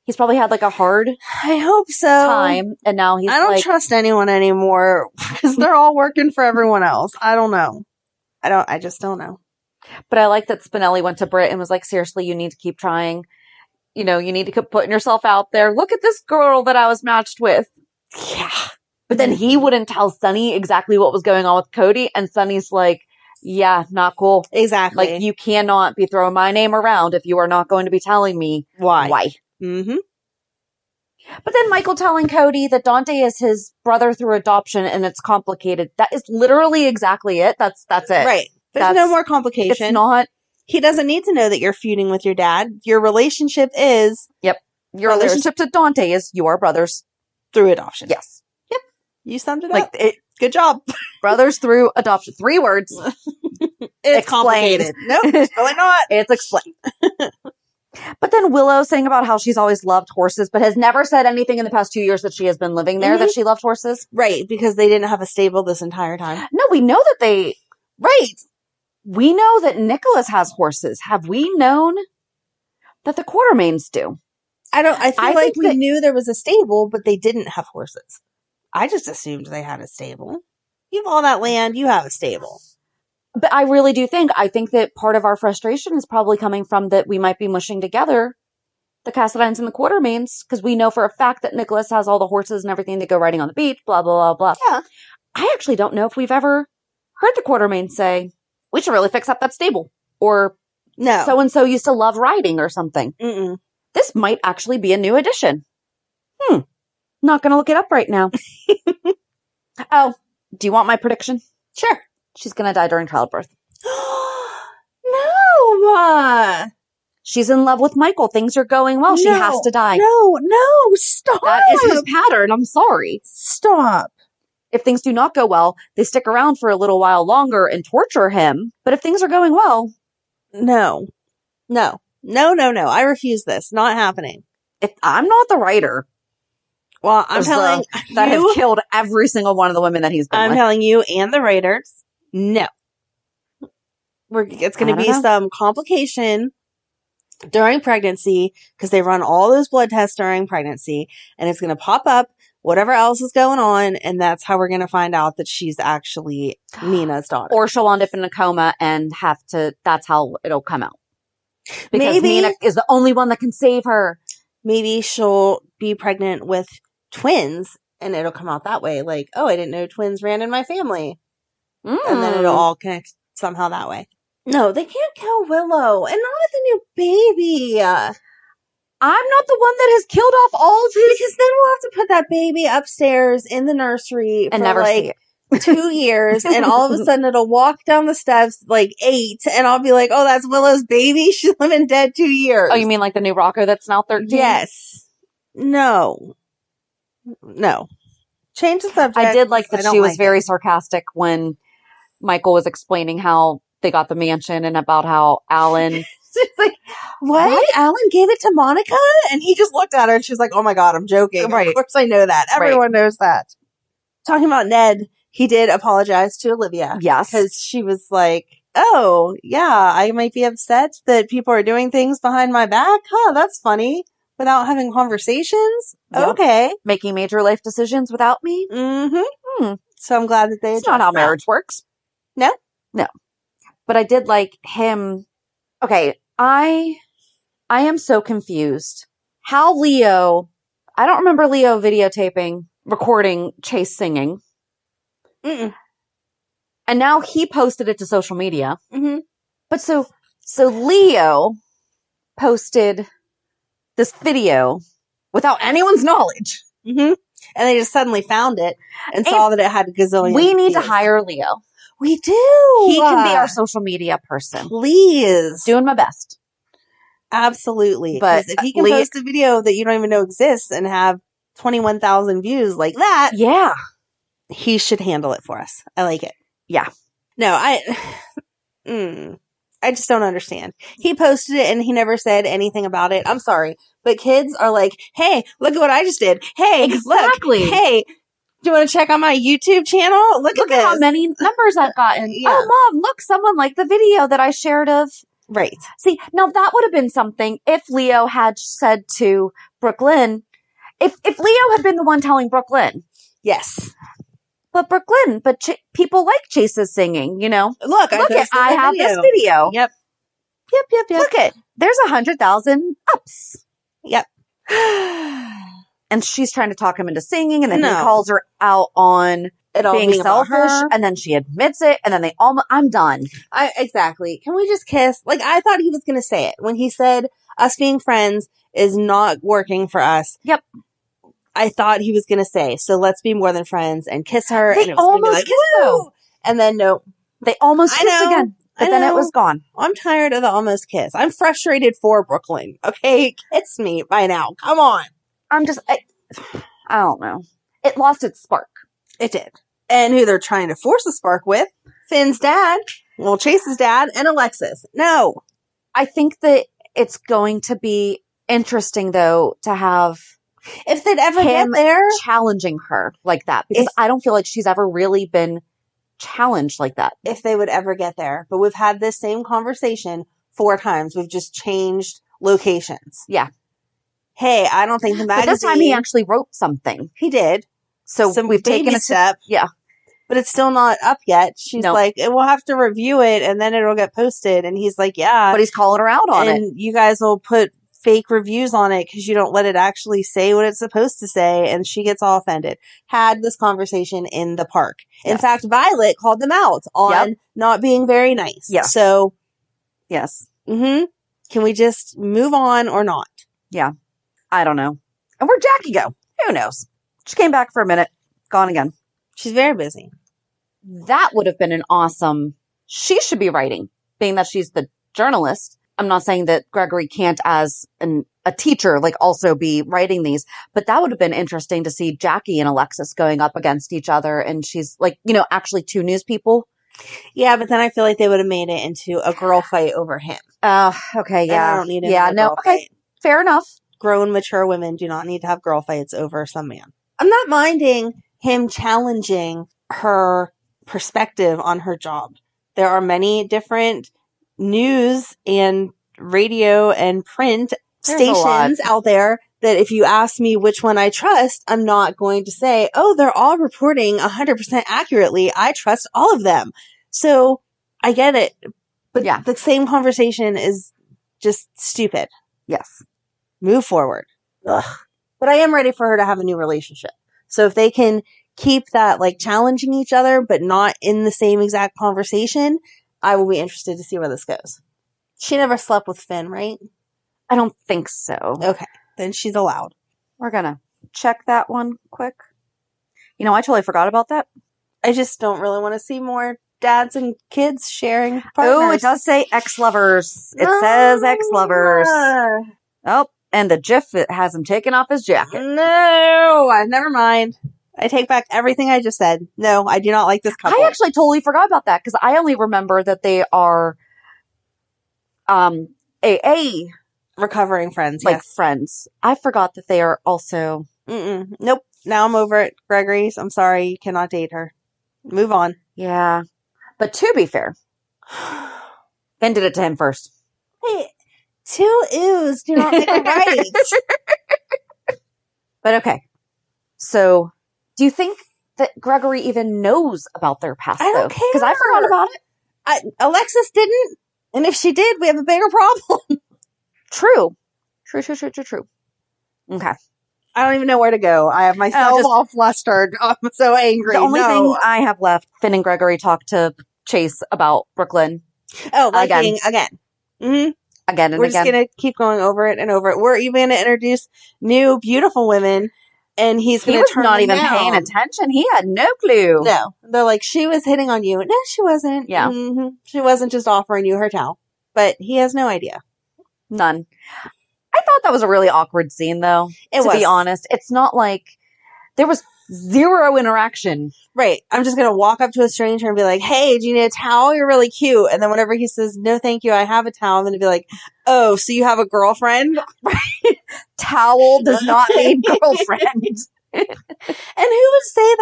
he's probably had like a hard I hope so. time and now he's I don't like, trust anyone anymore because they're all working for everyone else. I don't know. I just don't know. but I like that Spinelli went to Britt and was like, seriously, you need to keep trying. You know, you need to keep putting yourself out there. Look at this girl that I was matched with. Yeah. But then he wouldn't tell Sonny exactly what was going on with Cody. And Sonny's like, yeah, not cool. Exactly. Like, you cannot be throwing my name around if you are not going to be telling me why. Mm-hmm. But then Michael telling Cody that Dante is his brother through adoption and it's complicated. That is literally exactly it. That's it. Right. There's no more complication. It's not. He doesn't need to know that you're feuding with your dad. Your relationship is Yep. Your brothers. relationship to Dante is your brothers. Through adoption. Yes. Yep. You summed it Like up. Good job. brothers through adoption. 3 words. It's Explained. complicated. Nope, it's really not. It's explained. But then Willow saying about how she's always loved horses, but has never said anything in the past 2 years that she has been living there that she loved horses. Right, because they didn't have a stable this entire time. No, we know that they. Right. We know that Nicholas has horses. Have we known that the Quartermaines do? I feel I like think we that- knew there was a stable, but they didn't have horses. I just assumed they had a stable. You have all that land, you have a stable. But I really do I think that part of our frustration is probably coming from that we might be mushing together the Cassadines and the Quartermaines because we know for a fact that Nicholas has all the horses and everything that go riding on the beach, blah, blah, blah, blah. Yeah. I actually don't know if we've ever heard the Quartermaines say, we should really fix up that stable or No. So-and-so used to love riding or something. Mm-mm. This might actually be a new addition. Not going to look it up right now. Oh, do you want my prediction? Sure. She's going to die during childbirth. No. She's in love with Michael. Things are going well. She has to die. No, stop. That is his pattern. I'm sorry. Stop. If things do not go well, they stick around for a little while longer and torture him. But if things are going well... No. I refuse this. Not happening. I'm not the writer. Well, I'm telling you... That have killed every single one of the women that he's been with. I'm telling you and the writers, no. It's going to be some complication during pregnancy because they run all those blood tests during pregnancy and it's going to pop up whatever else is going on, and that's how we're going to find out that she's actually Nina's daughter. Or she'll end up in a coma and that's how it'll come out. Because maybe Nina is the only one that can save her. Maybe she'll be pregnant with twins and it'll come out that way. Like, oh, I didn't know twins ran in my family. And then it'll all connect somehow that way. No, they can't kill Willow. And not with a new baby. I'm not the one that has killed off all of his... Because then we'll have to put that baby upstairs in the nursery and for never see it. 2 years. And all of a sudden it'll walk down the steps 8. And I'll be like, oh, that's Willow's baby? She's living dead 2 years. Oh, you mean like the new Rocco that's now 13? Yes. No. Change the subject. I did like that she was very sarcastic when Michael was explaining how they got the mansion and about how Alan... She's like, what? Alan gave it to Monica? And he just looked at her and she's like, oh my God, I'm joking. Right. Of course I know that. Everyone knows that. Talking about Ned, he did apologize to Olivia. Yes. Because she was like, oh, yeah, I might be upset that people are doing things behind my back. Huh, that's funny. Without having conversations? Yep. Okay. Making major life decisions without me? Mm-hmm. So I'm glad that they It's not how marriage works. No? No. But I did like him. Okay, I am so confused. How Leo, I don't remember Leo videotaping, recording Chase singing. Mm-mm. And now he posted it to social media. Mm-hmm. But so Leo posted this video without anyone's knowledge. Mm-hmm. And they just suddenly found it and saw that it had a gazillion. We need to hire Leo. We do. He can be our social media person. Please. Doing my best. Absolutely. But if he can post a video that you don't even know exists and have 21,000 views like that, yeah, he should handle it for us. I like it. Yeah. No, I just don't understand. He posted it and he never said anything about it. I'm sorry. But kids are like, hey, look at what I just did. Hey, exactly. Look. Hey, do you want to check on my YouTube channel? Look at this. How many numbers I've gotten. Yeah. Oh, Mom, look, someone liked the video that I shared of. Right. See, now that would have been something if Leo had said to Brooklyn, if Leo had been the one telling Brooklyn. Yes. But Brooklyn, people like Chase's singing, you know. Look I have this video. Yep. Look it. There's 100,000 ups. Yep. And she's trying to talk him into singing, and then he calls her out on it all being selfish, and then she admits it, and then I'm done. Exactly. Can we just kiss? I thought he was going to say it when he said us being friends is not working for us. Yep. I thought he was going to say, so let's be more than friends and kiss her. They and it was almost kissed though. And then no. They almost kissed again. But then it was gone. I'm tired of the almost kiss. I'm frustrated for Brooklyn. Okay? Kiss me by now. Come on. I don't know. It lost its spark. It did. And who they're trying to force a spark with? Finn's dad. Well, Chase's dad and Alexis. No. I think that it's going to be interesting, though, to have... If they'd ever get there. Challenging her like that. Because I don't feel like she's ever really been challenged like that. If they would ever get there. But we've had this same conversation 4 times. We've just changed locations. Yeah. Hey, I don't think the magazine... But this time he actually wrote something. He did. So we've taken a step. Yeah. But it's still not up yet. She's like, we'll have to review it and then it'll get posted. And he's like, yeah. But he's calling her out on it. And you guys will put fake reviews on it because you don't let it actually say what it's supposed to say. And she gets all offended. Had this conversation in the park. In fact, Violet called them out on not being very nice. Yeah. So. Yes. Mm-hmm. Can we just move on or not? Yeah. I don't know. And where'd Jackie go? Who knows? She came back for a minute, gone again. She's very busy. That would have been an awesome... She should be writing, being that she's the journalist. I'm not saying that Gregory can't, as a teacher, like also be writing these, but that would have been interesting to see Jackie and Alexis going up against each other. And she's like, actually 2 news people. Yeah, but then I feel like they would have made it into a girl fight over him. Okay, And I yeah. don't need another girl fight. Fair enough. Grown, mature women do not need to have girl fights over some man. I'm not minding him challenging her perspective on her job. There are many different news and radio and print stations out there that if you ask me which one I trust, I'm not going to say, oh, they're all reporting 100% accurately. I trust all of them. So I get it. But yeah, the same conversation is just stupid. Yes. Move forward. Ugh. But I am ready for her to have a new relationship. So if they can keep that like challenging each other, but not in the same exact conversation, I will be interested to see where this goes. She never slept with Finn, right? I don't think so. Okay. Then she's allowed. We're going to check that one quick. I totally forgot about that. I just don't really want to see more dads and kids sharing partners. Oh, it does say ex-lovers. It says ex-lovers. Oh, and the GIF, it has him taking off his jacket. No, never mind. I take back everything I just said. No, I do not like this couple. I actually totally forgot about that because I only remember that they are AA. Recovering friends, like yes. friends. I forgot that they are also... Nope. Now I'm over it, Gregory's. I'm sorry. You cannot date her. Move on. Yeah. But to be fair, Ben did it to him first. Hey, 2 oohs do not make a right. But okay. So, do you think that Gregory even knows about their past, I don't care. Because I forgot about it. Alexis didn't. And if she did, we have a bigger problem. True. Okay. I don't even know where to go. I have myself all flustered. I'm so angry. The only thing I have left, Finn and Gregory talk to Chase about Brooklyn. Oh, again. Mm-hmm. Again and We're again. just going to keep going over it and over it. We're even going to introduce new, beautiful women, and he's going to turn He was not even down. paying attention. He had no clue. No. They're like, she was hitting on you. No, she wasn't. Yeah. Mm-hmm. She wasn't just offering you her towel. But he has no idea. None. I thought that was a really awkward scene, though. To be honest, it's not like there was zero interaction. Right. I'm just going to walk up to a stranger and be like, hey, do you need a towel? You're really cute. And then whenever he says, no, thank you, I have a towel, I'm going to be like, oh, so you have a girlfriend? Right. Towel does not mean girlfriend. And who would say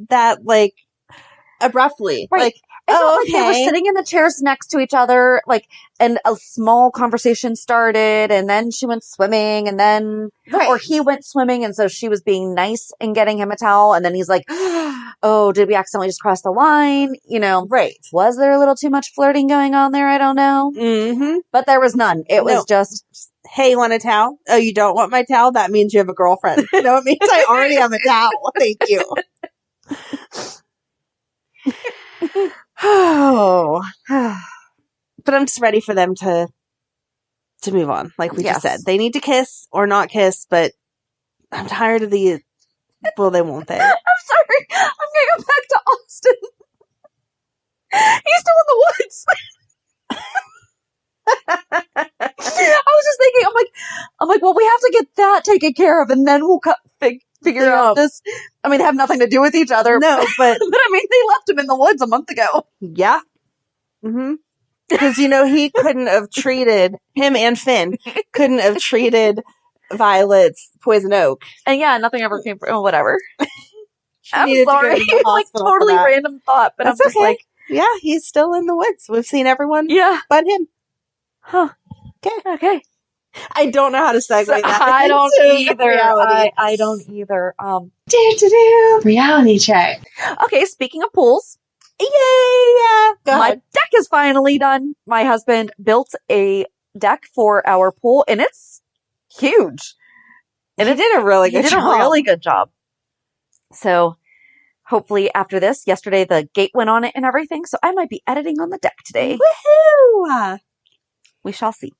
that like, abruptly? Right. Like, It's not okay. like they were sitting in the chairs next to each other, like, and a small conversation started, and then she went swimming, and then, or he went swimming, and so she was being nice and getting him a towel, and then he's like, oh, did we accidentally just cross the line? Right. Was there a little too much flirting going on there? I don't know. Mm-hmm. But there was none. It was just, hey, you want a towel? Oh, you don't want my towel? That means you have a girlfriend. No, it means I already have a towel. Thank you. Oh, but I'm just ready for them to move on. Like we just said, they need to kiss or not kiss, but I'm tired of the, well, they won't they? I'm sorry. I'm going to go back to Austin. He's still in the woods. I was just thinking, I'm like, well, we have to get that taken care of, and then we'll figure out this. I mean, they have nothing to do with each other. No, but I mean, they left him in the woods a month ago. Yeah. Mm-hmm. Because, he couldn't have treated, him and Finn, couldn't have treated Violet's poison oak. And yeah, nothing ever came from, whatever. I'm sorry. To like, totally random thought, but That's I'm just okay. like. Yeah, he's still in the woods. We've seen everyone but him. Huh. Okay. I don't know how to segue that. I don't either. I don't either. Reality check. Okay, speaking of pools. Yay! Yeah. My deck is finally done. My husband built a deck for our pool, and it's huge. And he did a really good job. So, hopefully after this, yesterday the gate went on it and everything, so I might be editing on the deck today. Woohoo! We shall see.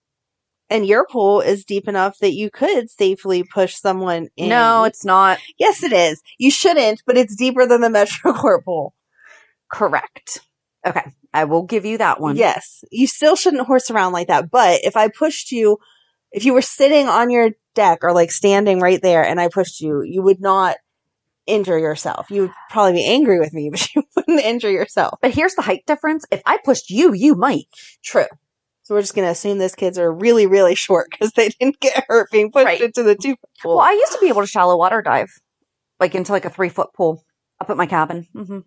And your pool is deep enough that you could safely push someone in. No, it's not. Yes, it is. You shouldn't, but it's deeper than the Metro Court pool. Correct. Okay. I will give you that one. Yes. You still shouldn't horse around like that. But if I pushed you, if you were sitting on your deck or like standing right there and I pushed you, you would not injure yourself. You would probably be angry with me, but you wouldn't injure yourself. But here's the height difference. If I pushed you, you might. True. So we're just going to assume those kids are really, really short because they didn't get hurt being pushed into the 2-foot pool. Well, I used to be able to shallow water dive, like into like a 3-foot pool up at my cabin. Mm-hmm.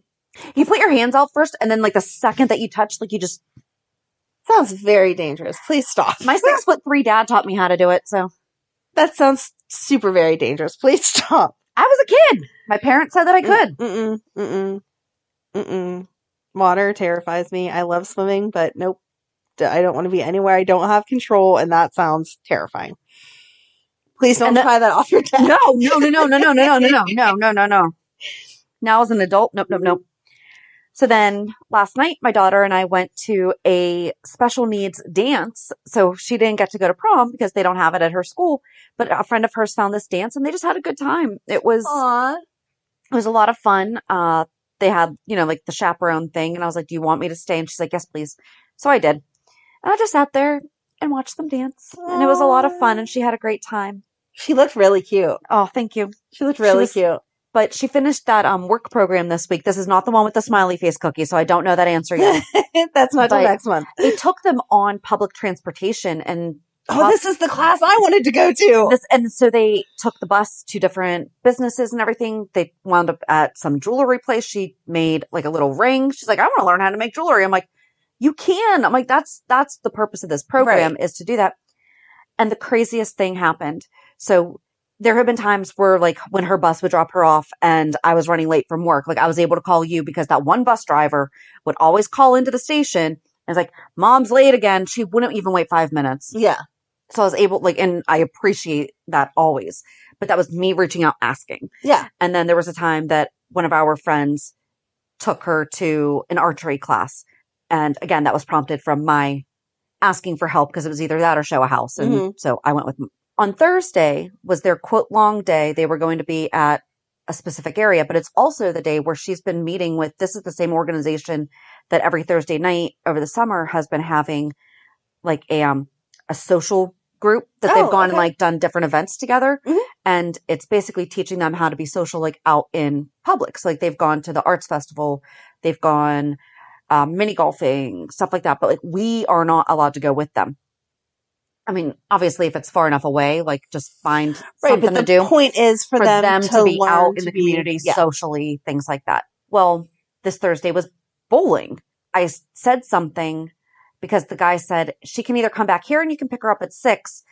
You put your hands out first, and then like the second that you touch, like you just... Sounds very dangerous. Please stop. My 6'3" dad taught me how to do it, so... That sounds super very dangerous. Please stop. I was a kid. My parents said that I could. Water terrifies me. I love swimming, but nope. I don't want to be anywhere I don't have control, and that sounds terrifying. Please don't try that off your deck. No. Now as an adult, nope. So then last night, my daughter and I went to a special needs dance. So she didn't get to go to prom because they don't have it at her school. But a friend of hers found this dance, and they just had a good time. It was a lot of fun. They had, like the chaperone thing, and I was like, "Do you want me to stay?" And she's like, "Yes, please." So I did. And I just sat there and watched them dance. And it was a lot of fun, and she had a great time. She looked really cute. Oh, thank you. She looked really cute. But she finished that work program this week. This is not the one with the smiley face cookie, so I don't know that answer yet. That's not till next month. They took them on public transportation and... this is the class I wanted to go to. And so they took the bus to different businesses and everything. They wound up at some jewelry place. She made like a little ring. She's like, "I want to learn how to make jewelry." I'm like, "You can." I'm like, that's the purpose of this program is to do that. And the craziest thing happened. So there have been times where like when her bus would drop her off and I was running late from work, like I was able to call you because that one bus driver would always call into the station and was like, "Mom's late again." She wouldn't even wait 5 minutes. Yeah. So I was able, and I appreciate that always, but that was me reaching out, asking. Yeah. And then there was a time that one of our friends took her to an archery class. And again, that was prompted from my asking for help because it was either that or show a house. And so I went with them. On Thursday was their quote long day. They were going to be at a specific area, but it's also the day where she's been meeting with, this is the same organization that every Thursday night over the summer has been having like a social group that they've gone and like done different events together. And it's basically teaching them how to be social, like out in public. So like they've gone to the arts festival, they've gone mini golfing, stuff like that. But like we are not allowed to go with them. I mean, obviously if it's far enough away, like just find something to do. The point is for them to be out in the community socially, things like that. Well, this Thursday was bowling. I said something because the guy said she can either come back here and you can pick her up at 6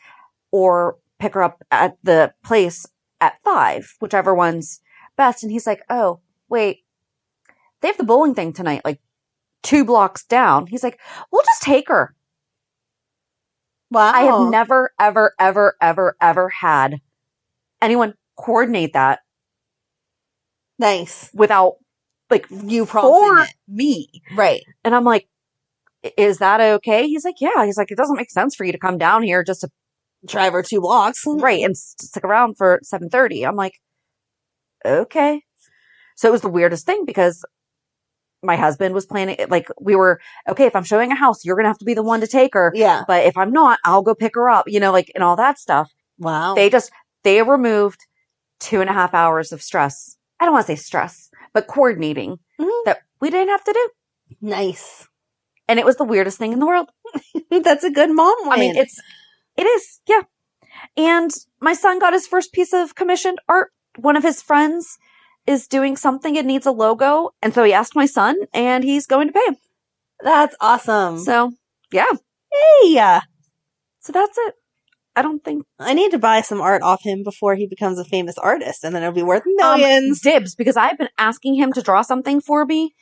or pick her up at the place at 5, whichever one's best. And he's like, "Oh, wait, they have the bowling thing tonight, like 2 blocks down." He's like, "We'll just take her." Wow. I have never, ever had anyone coordinate that. Nice. Without like you prompting me. Right. And I'm like, "Is that okay?" He's like, "Yeah." He's like, "It doesn't make sense for you to come down here just to drive her 2 blocks." Right. And stick around for 7:30. I'm like, okay. So it was the weirdest thing because my husband was planning, like we were, okay, if I'm showing a house, you're going to have to be the one to take her. Yeah. But if I'm not, I'll go pick her up, like, and all that stuff. Wow. They removed 2.5 hours of stress. I don't want to say stress, but coordinating that we didn't have to do. Nice. And it was the weirdest thing in the world. That's a good mom win. I mean, it is. Yeah. And my son got his first piece of commissioned art. One of his friends is doing something. It needs a logo. And so he asked my son and he's going to pay him. That's awesome. So yeah. Hey. So that's it. I don't think I need to buy some art off him before he becomes a famous artist, and then it'll be worth millions. Dibs, because I've been asking him to draw something for me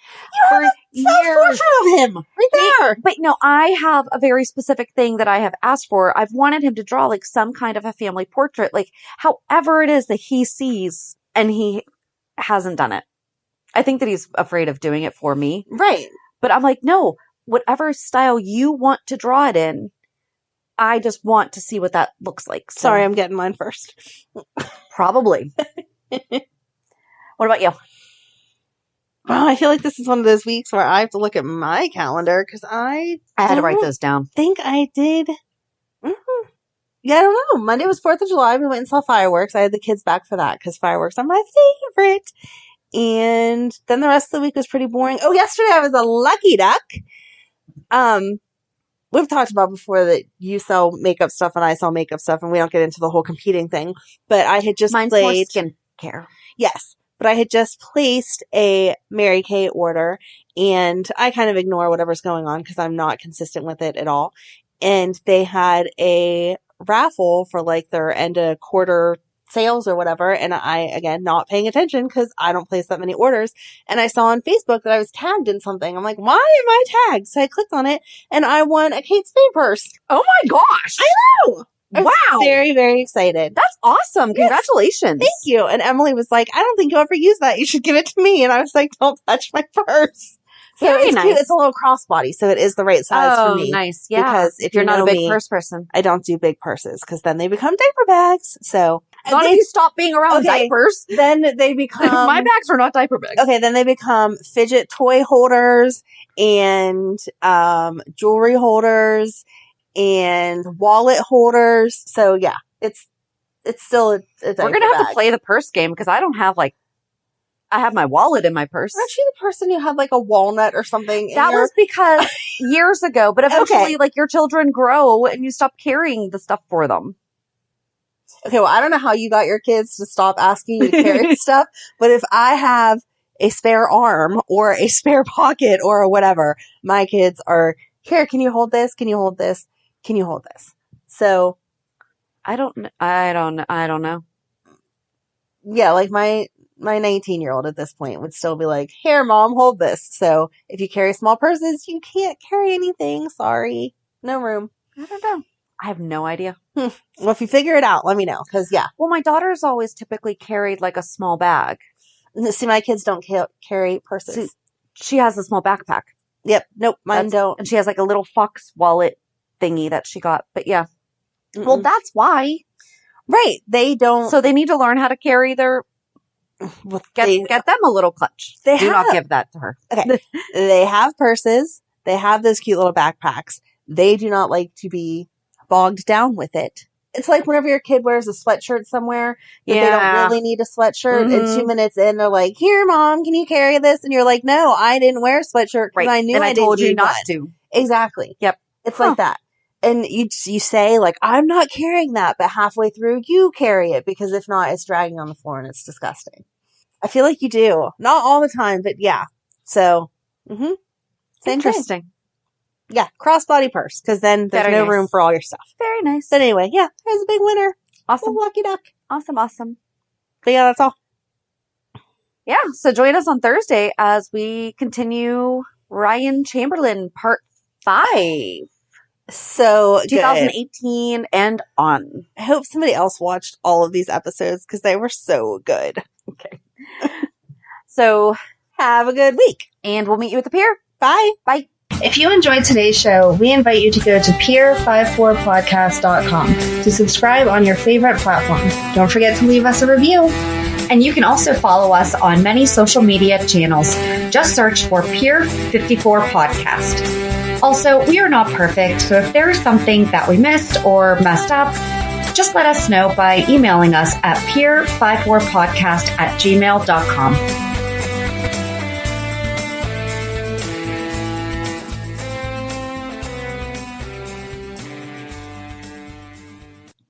for years. Of him right there. But no, I have a very specific thing that I have asked for. I've wanted him to draw like some kind of a family portrait, like however it is that he sees, and he hasn't done it. I think that he's afraid of doing it for me. Right. But I'm like, no, whatever style you want to draw it in, I just want to see what that looks like. So. Sorry, I'm getting mine first. Probably. What about you? Well, I feel like this is one of those weeks where I have to look at my calendar because I had to write those down. Think I did. Mm-hmm. Yeah, I don't know. Monday was 4th of July. We went and saw fireworks. I had the kids back for that because fireworks are my favorite. And then the rest of the week was pretty boring. Oh, yesterday I was a lucky duck. We've talked about before that you sell makeup stuff and I sell makeup stuff, and we don't get into the whole competing thing. But I had just Mine's played more skincare. Yes. But I had just placed a Mary Kay order, and I kind of ignore whatever's going on because I'm not consistent with it at all. And they had a raffle for like their end of quarter sales or whatever. And I, again, not paying attention because I don't place that many orders. And I saw on Facebook that I was tagged in something. I'm like, why am I tagged? So I clicked on it and I won a Kate Spade purse. Oh my gosh. I know. Wow. Very, very excited. That's awesome. Congratulations. Thank you. And Emily was like, I don't think you'll ever use that. You should give it to me. And I was like, don't touch my purse. So Very it's nice. cute. It's a little crossbody, so it is the right size for me. Nice. Yeah. Because if you're you not know a big me, purse person. I don't do big purses because then they become diaper bags. So Not if you stop being around diapers. Then they become my bags are not diaper bags. Okay, then they become fidget toy holders and jewelry holders and wallet holders. So yeah, it's still a diaper We're gonna have bag. to play the purse game because I don't have I have my wallet in my purse. Aren't you the person who had like a walnut or something? That was because years ago, but eventually like your children grow and you stop carrying the stuff for them. Okay, well, I don't know how you got your kids to stop asking you to carry stuff, but if I have a spare arm or a spare pocket or whatever, my kids are, here, can you hold this? Can you hold this? Can you hold this? So I don't know. Yeah, like my 19-year-old at this point would still be like, here, mom, hold this. So if you carry small purses, you can't carry anything. Sorry. No room. I don't know. I have no idea. Well, if you figure it out, let me know. Because, yeah. Well, my daughter's always typically carried like a small bag. See, my kids don't carry purses. See, she has a small backpack. Yep. Nope. Mine don't. And she has like a little fox wallet thingy that she got. But yeah. Mm-mm. Well, that's why. Right. They don't. So they need to learn how to carry their... Get them a little clutch. Do not give that to her. Okay. They have purses. They have those cute little backpacks. They do not like to be bogged down with it. It's like whenever your kid wears a sweatshirt somewhere that they don't really need a sweatshirt. Mm-hmm. And 2 minutes in, they're like, here, mom, can you carry this? And you're like, no, I didn't wear a sweatshirt because I knew I told didn't you need not one. to. Exactly. Yep. It's like that. And you say, like, I'm not carrying that, but halfway through, you carry it because if not, it's dragging on the floor and it's disgusting. I feel like you do. Not all the time, but yeah. So, same Interesting. thing. Yeah, crossbody purse, because then there's no room for all your stuff. Very nice. But anyway, yeah, there's a big winner. Awesome. Lucky duck. Awesome. But yeah, that's all. Yeah, so join us on Thursday as we continue Ryan Chamberlain Part 5. So 2018 and on. I hope somebody else watched all of these episodes because they were so good. Okay. So have a good week. And we'll meet you at the pier. Bye. Bye. If you enjoyed today's show, we invite you to go to peer54podcast.com to subscribe on your favorite platform. Don't forget to leave us a review. And you can also follow us on many social media channels. Just search for Peer54 Podcast. Also, we are not perfect, so if there is something that we missed or messed up, just let us know by emailing us at peer54podcast@gmail.com.